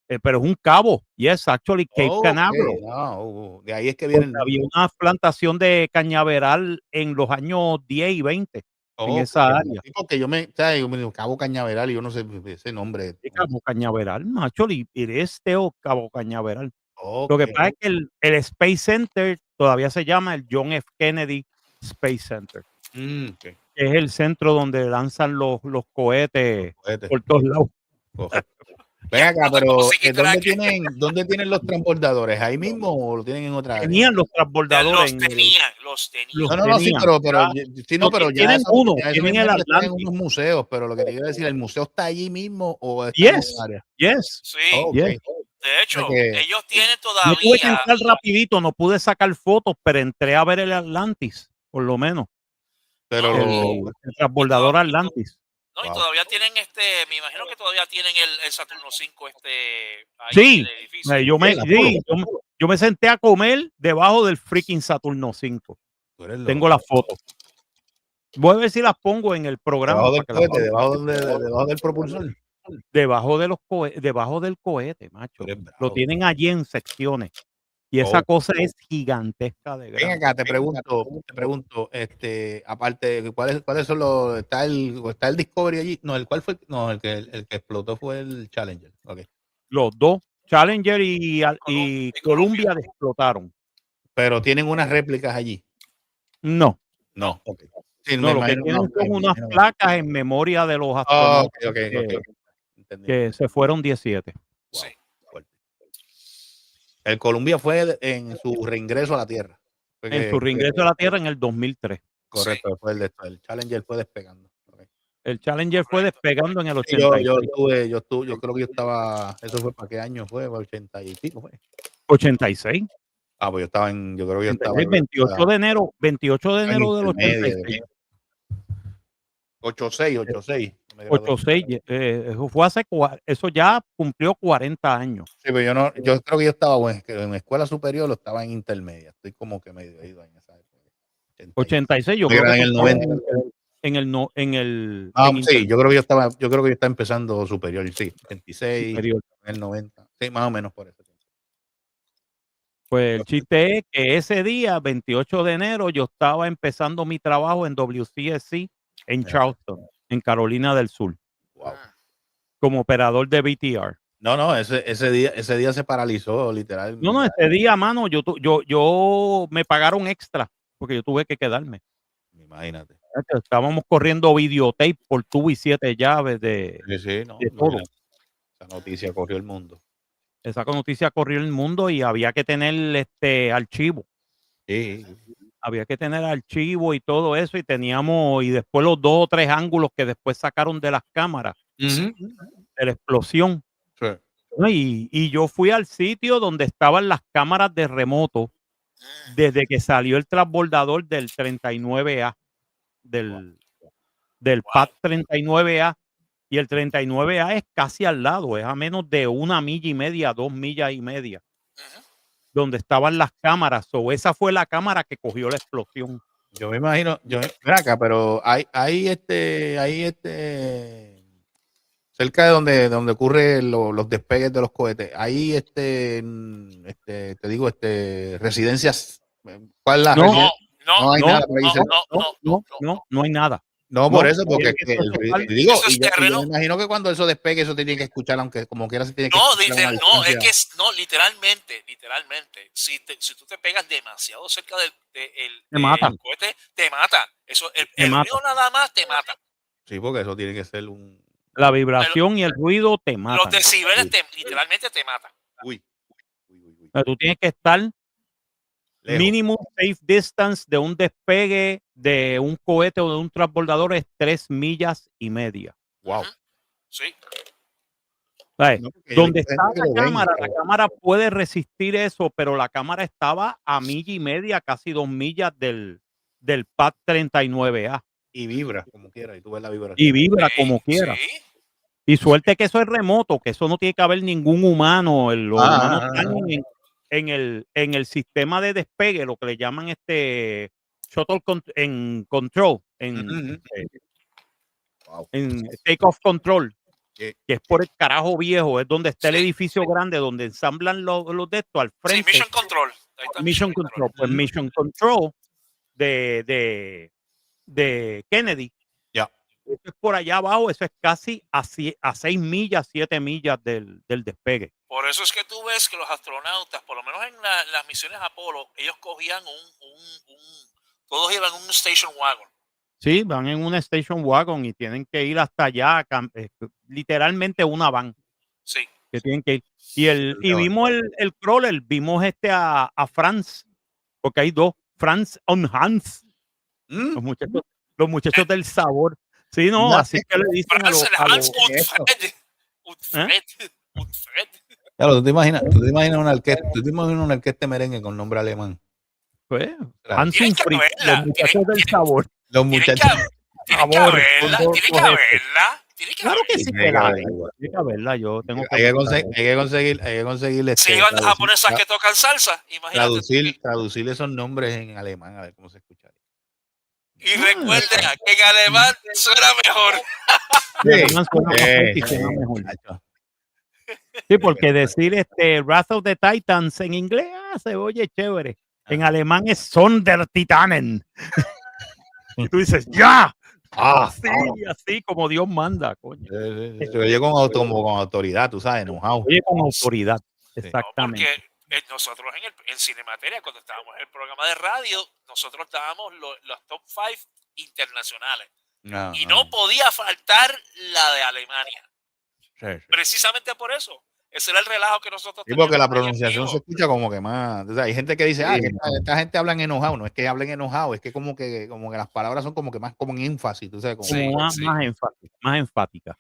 pero es un cabo. Yes, actually, Cape Canaveral. No, de ahí es que viene. Había una plantación de cañaveral en los años 10 y 20. en esa área. Sí, porque yo me digo Cabo Cañaveral y yo no sé ese nombre. Cabo Cañaveral, macho, y este o Cabo Cañaveral. Lo que Okay. pasa es que el Space Center todavía se llama el John F. Kennedy Space Center. Okay. Que es el centro donde lanzan los cohetes por todos lados. Ven acá, pero ¿dónde tienen los transbordadores? ¿Ahí mismo o lo tienen en otra área? Tenían los transbordadores. Los tenían. No, sí, pero ya tienen eso, uno, ya eso tienen me el imagino que está en Atlantic. unos museos, pero lo que te quiero decir, ¿el museo está allí mismo o está en Yes, otra área? yes. Sí, Yes. de hecho, Porque- ellos tienen Yo tuve que todavía. entrar rapidito, no pude sacar fotos, pero entré a ver el Atlantis, por lo menos. Pero El transbordador Atlantis. No, y Wow. todavía tienen me imagino que todavía tienen el Saturno 5 ahí Sí, en el edificio. yo me senté a comer debajo del freaking Saturno 5. Tengo las fotos. Voy a ver si las pongo en el programa. debajo del para que las cohete, vean. debajo del propulsor. Debajo del cohete, macho. Tú eres bravo. Lo tienen allí en secciones. Y esa cosa es gigantesca de Ven grande. acá, te pregunto, aparte, ¿cuáles son los, está el Discovery allí? No, ¿cuál fue? No, el que explotó fue el Challenger. Okay. Los dos, Challenger y Columbia explotaron. Pero tienen unas réplicas allí. No, Okay. Sí, no, lo que tienen son unas placas en memoria de los astronautas Okay. que se fueron 17. Wow. Sí. El Columbia fue en su reingreso a la Tierra. En su reingreso a la Tierra en el 2003. Correcto, después el Challenger fue despegando. Okay. El Challenger fue despegando en el 86. Yo creo que yo estaba, ¿eso fue para qué año fue? 80 y pico fue. 86. Pues yo estaba yo creo que yo estaba. 28 de enero del 86. 86. 86. Eso ya cumplió 40 años. Sí, pero yo creo que yo estaba en escuela superior o estaba en intermedia. Estoy como que medio ido en esa época. 86, yo creo que en el 90. Sí, yo creo que yo estaba empezando superior, sí, 26, superior. En el 90. Sí, más o menos por eso. Pues el chiste es que ese día, 28 de enero, yo estaba empezando mi trabajo en WCSC en Charleston, en Carolina del Sur. Wow. Como operador de BTR. No, ese día se paralizó, literal. No, ese día, mano, yo me pagaron extra porque yo tuve que quedarme. Imagínate. Estábamos corriendo videotape por tubo y 7 llaves de todo. Esa noticia corrió el mundo. Esa noticia corrió el mundo y había que tener archivo. Sí. Había que tener archivo y todo eso, y después los 2 o 3 ángulos que después sacaron de las cámaras de la explosión. Sí. Y yo fui al sitio donde estaban las cámaras de remoto desde que salió el transbordador del 39A, del PAD 39A, y el 39A es casi al lado, es a menos de 1,5 millas, 2,5 millas, donde estaban las cámaras. Esa fue la cámara que cogió la explosión. Yo me imagino, ven acá, pero hay cerca de donde ocurren los despegues de los cohetes, hay te digo, residencias. ¿Cuál es la residencia? No hay nada por ahí cerca. No hay nada. No, por eso, porque yo me imagino que cuando eso despegue, eso tiene que escuchar, aunque como quiera se tiene que escuchar. Literalmente. Si tú te pegas demasiado cerca del cohete, te mata. El ruido nada más te mata. Sí, porque eso tiene que ser la vibración y el ruido te matan. Los decibeles literalmente te matan. Uy. Tú tienes que estar lejos. Mínimo safe distance de un despegue de un cohete o de un transbordador es 3,5 millas. Wow. Sí. Donde está la cámara puede resistir eso, pero la cámara estaba a 1,5 millas, casi 2 millas del PAD 39A. Y vibra como quiera, y tú ves la vibración. Y vibra como quiera. Sí. Y suerte que eso es remoto, que eso no tiene que haber ningún humano. Los humanos están en el sistema de despegue, lo que le llaman shuttle control, en take-off control, que es por el carajo viejo, es donde está el edificio grande, donde ensamblan los de estos al frente. Sí, Mission Control. Ahí está Mission Control. Pues Mission Control de Kennedy Eso es por allá abajo, eso es casi a 6 millas, 7 millas del despegue. Por eso es que tú ves que los astronautas, por lo menos en las misiones Apolo, ellos cogían todos iban en un station wagon. Sí, van en una station wagon y tienen que ir hasta allá, literalmente una van. Sí. Que tienen que ir. Y vimos el crawler, vimos a Franz, porque hay dos, Franz und Hans, los muchachos del sabor. Sí, no, así que le dicen Franz und Hans und Fred. Claro, ¿tú te imaginas una orquesta merengue con nombre alemán? Pues, Claro. Hans und Fritz, los muchachos del sabor. Los muchachos. Tienen que haberla. Claro que sí, que la hay. Tiene que haberla, yo tengo Hay que conseguirle. Si van japonesas que tocan salsa, imagínate. Traducir esos nombres en alemán, a ver cómo se escucha. Y recuerden que en alemán suena mejor. Sí, porque decir Wrath of the Titans en inglés se oye chévere. En alemán es Son der Titanen. Y tú dices, ¡ya! Así como Dios manda, coño. Se oye con autoridad, tú sabes, enojado. Oye, con autoridad, exactamente. No, porque nosotros en Cinemateria, cuando estábamos en el programa de radio, nosotros dábamos los top 5 internacionales. Y no podía faltar la de Alemania. Sí. Precisamente por eso. Ese era el relajo que nosotros teníamos. Porque la pronunciación se escucha como que más. O sea, hay gente que dice, que esta gente hablan enojado. No es que hablen enojado, es que como que las palabras son como que más como en énfasis. Tú sabes, como más enfática.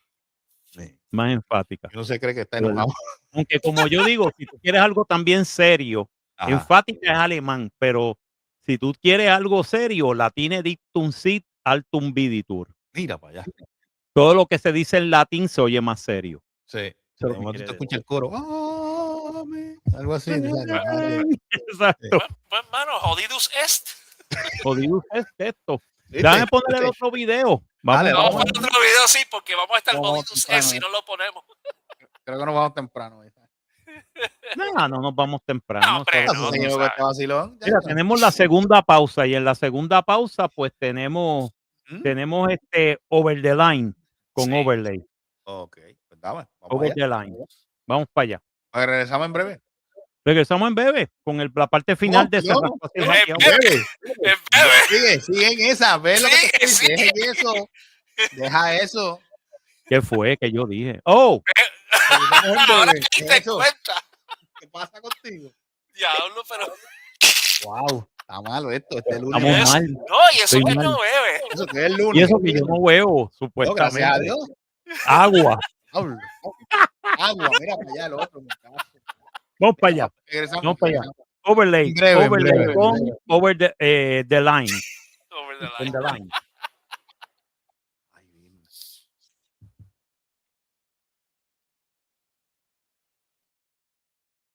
Sí. Más enfática. No se cree que está enojado. Aunque como yo digo, si tú quieres algo también serio, enfática es alemán, pero si tú quieres algo serio, latine dictum sit altum viditur. Mira para allá. Todo lo que se dice en latín se oye más serio. Sí. Pero cuando tú te escuchas el coro, algo así. Exacto. Pues, hermano, jodidus est. Jodidus est esto. Déjame poner el otro video. Vamos a poner otro video, sí, porque vamos a estar jodidus est si no lo ponemos. Creo que nos vamos temprano. No nos vamos temprano. Mira, tenemos la segunda pausa y en la segunda pausa pues tenemos Over the Line con overlay. Ok, pues vamos Over the Line. Vamos para allá. Regresamos en breve. Regresamos en breve con la parte final de ese Rascó Así. Sigue en esa, ve lo que te dice. Deja eso. Deja eso. ¿Qué fue que yo dije? ¡Oh! Ahora que te cuenta. ¿Qué pasa contigo? Diablo, pero. Wow, está malo esto. Este lunes. Estamos mal. No, y eso que no bebe. Eso que es el lunes. Y eso que yo no bebo, supuestamente. No, gracias a Dios. Agua. Agua, mira para allá el otro. Vamos para allá. Vamos para allá. Overlay. Overlay con Over the Line. Over the Line.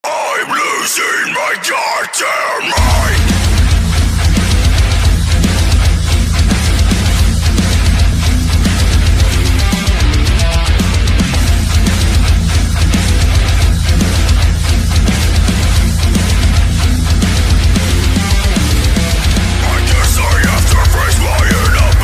I'm losing my goddamn mind. I guess I have to face my inability.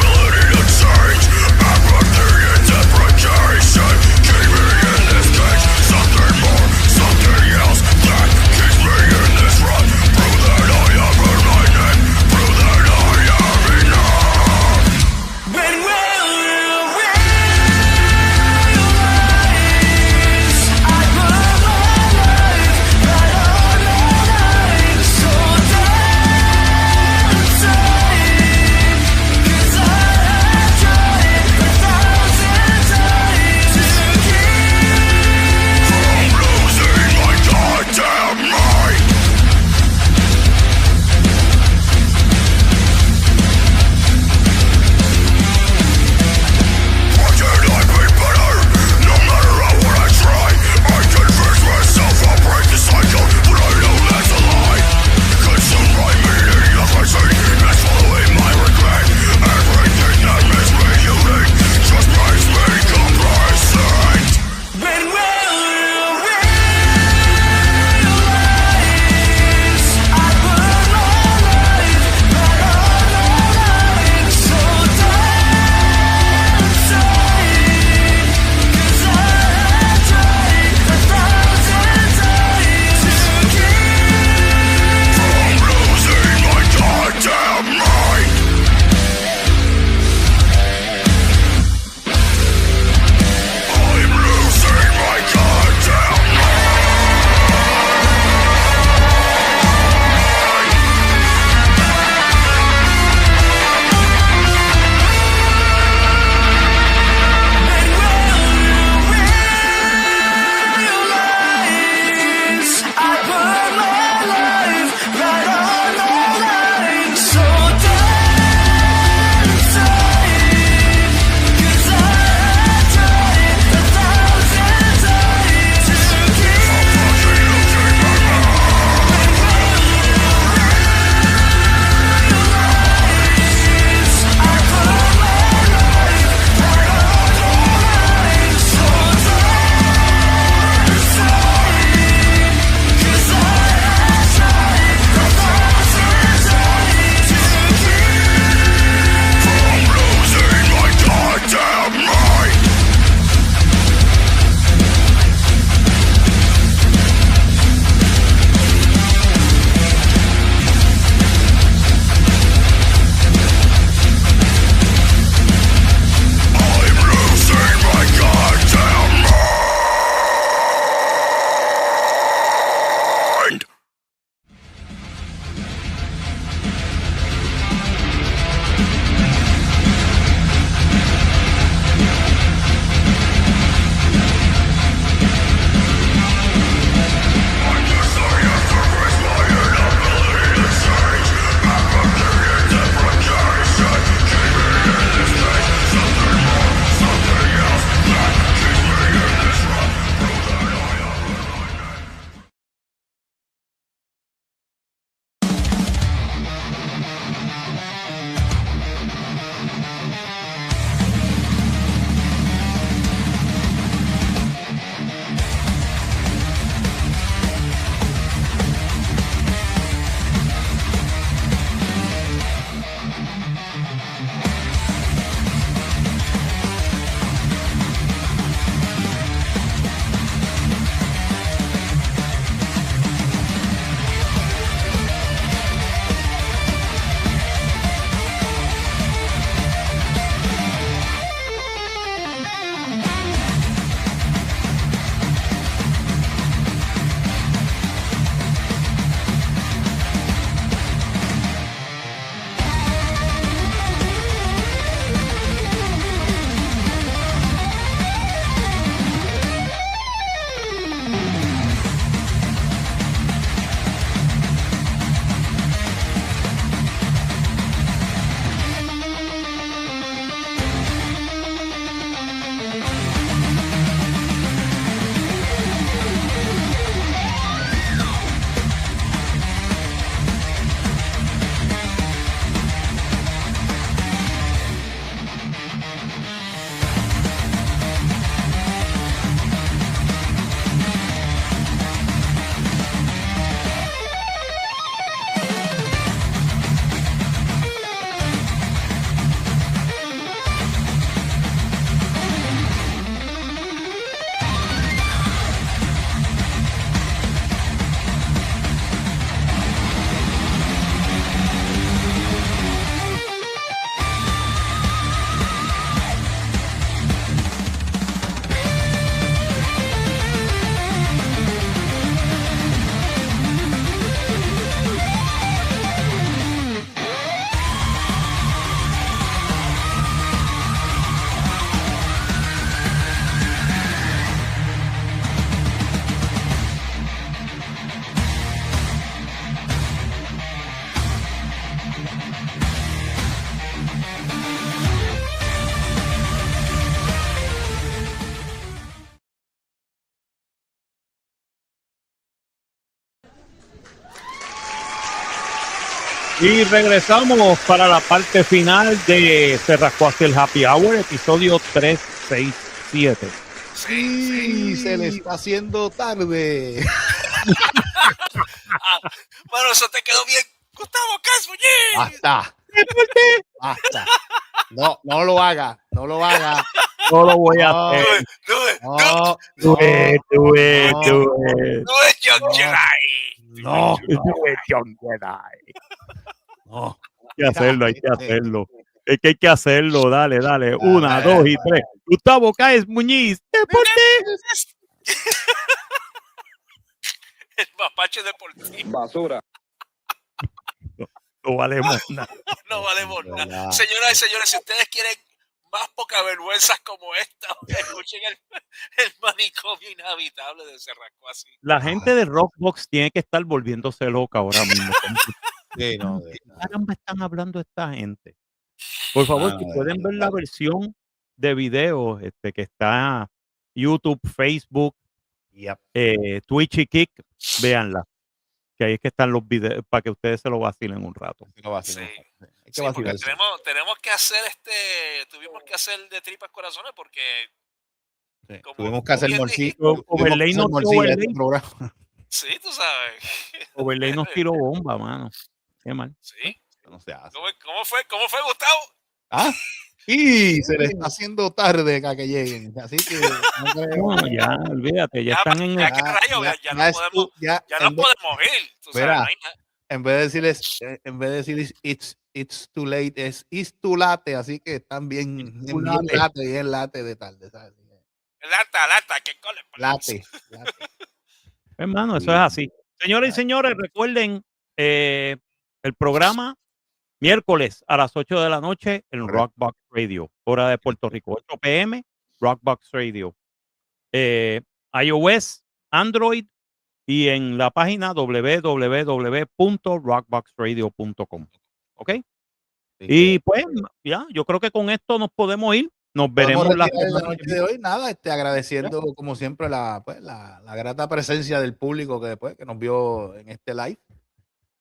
Y regresamos para la parte final de Se Rascó Así el Happy Hour, episodio 367. Sí, se le está haciendo tarde. Bueno, eso te quedó bien. Gustavo Cas, Basta. Basta. No, no lo haga. No lo haga. No lo voy a hacer. No. Do it. No es Young Jedi. No. Hay que hacerlo, hay que hacerlo. Es que hay que hacerlo. Dale. 1, 2 y 3. Gustavo Cáez Muñiz. El mapache deportivo. Basura. No valemos nada. No valemos nada. Señoras y señores, si ustedes quieren más poca vergüenzas como esta, escuchen el manicomio inhabitable de Se Rascó Así. La gente de Rockbox tiene que estar volviéndose loca ahora mismo. Sí, no, ¿Qué caramba están hablando esta gente? Por favor, si pueden ver la versión de video que está YouTube, Facebook, Twitch y Kick, véanla. Que ahí es que están los videos para que ustedes se lo vacilen un rato. Sí, porque tenemos que hacer tuvimos que hacer de tripas corazones porque tuvimos que hacer morcillo. Overlay nos Sí, tú sabes. Overlay nos tiró bomba, mano. Qué mal. Sí. No se hace. ¿Cómo fue, Gustavo? Y se le está haciendo tarde a que lleguen. Así que no, ya, olvídate, ya están en el. Ya no podemos ir. Tú sabes, en vez de decirles it's too late, es it's too late, así que están bien late de tarde, ¿sabes? Lata, que cole. Late. Hermano, eso es así. Señores y señores, recuerden el programa miércoles a las 8 de la noche en Rockbox Radio, hora de Puerto Rico, 8 p.m. Rockbox Radio. iOS, Android y en la página www.rockboxradio.com. ¿Ok? Y pues ya, yo creo que con esto nos podemos ir. Nos veremos la noche de hoy. Nada, agradeciendo como siempre la grata presencia del público que nos vio en este live.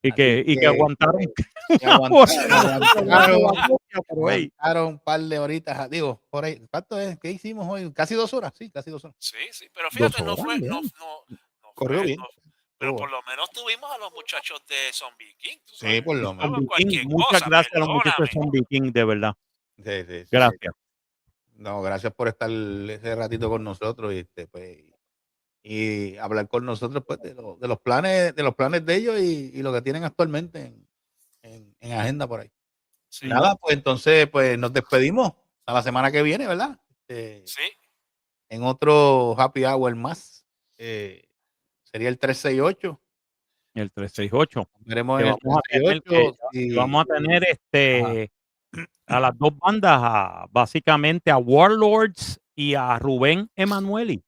Y que aguantaron. Aguantaron un par de horitas. Digo, por ahí. ¿Cuánto es? ¿Qué hicimos hoy? Casi 2 horas. Sí, casi 2 horas. Sí, pero fíjate, no corrió bien. Pero por lo menos tuvimos a los muchachos de ZOMBIEKING. Sí, por lo menos. Muchas gracias a los muchachos de ZOMBIEKING, de verdad. Sí. Gracias. No, gracias por estar ese ratito con nosotros y hablar con nosotros pues de los planes de ellos y lo que tienen actualmente en agenda por ahí. Sí. Nada, pues entonces pues nos despedimos a la semana que viene, ¿verdad? Sí. En otro happy hour más. Sería el 368. El 368. Veremos en el 368 vamos a tener a las dos bandas, básicamente a Warlords y a Rubén Emanueli.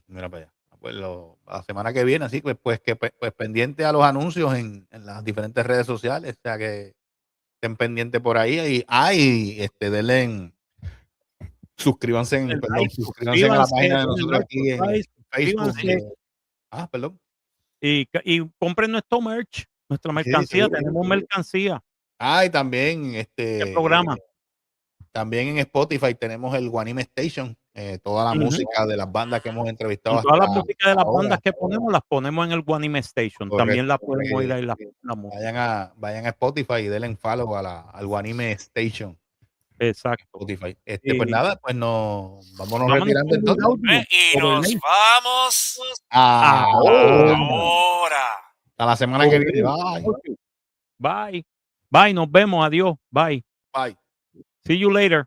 Mira para allá. Pues la semana que viene, así pues pendiente a los anuncios en las diferentes redes sociales, o sea que estén pendientes por ahí y denle suscríbanse en la página de nosotros aquí en Facebook. Perdón. Y compren nuestro merch, nuestra mercancía, sí. Tenemos mercancía. Y también ¿qué programa? También en Spotify tenemos el Güanimes Station, toda la música de las bandas que hemos entrevistado. Y todas las músicas de las bandas que las ponemos en el Güanimes Station. Correcto. También las podemos oír ahí la música. Vayan a Spotify y denle follow al Güanimes Station. Exacto. Spotify. Pues nada, pues vámonos retirando entonces. Y nos vamos ahora. Hasta la semana que viene. Bye, nos vemos. Adiós. Bye. See you later.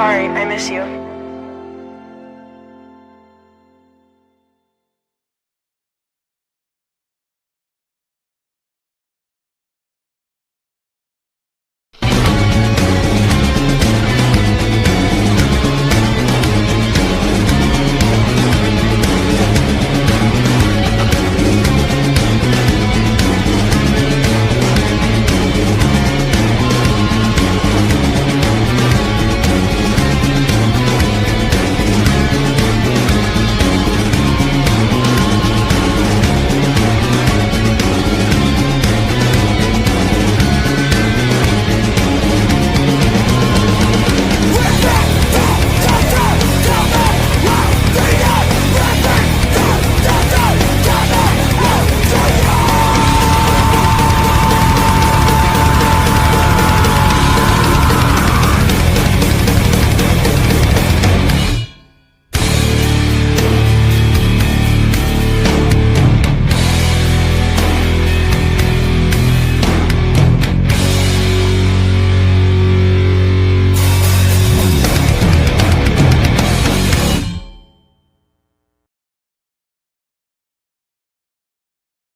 sorry, I miss you.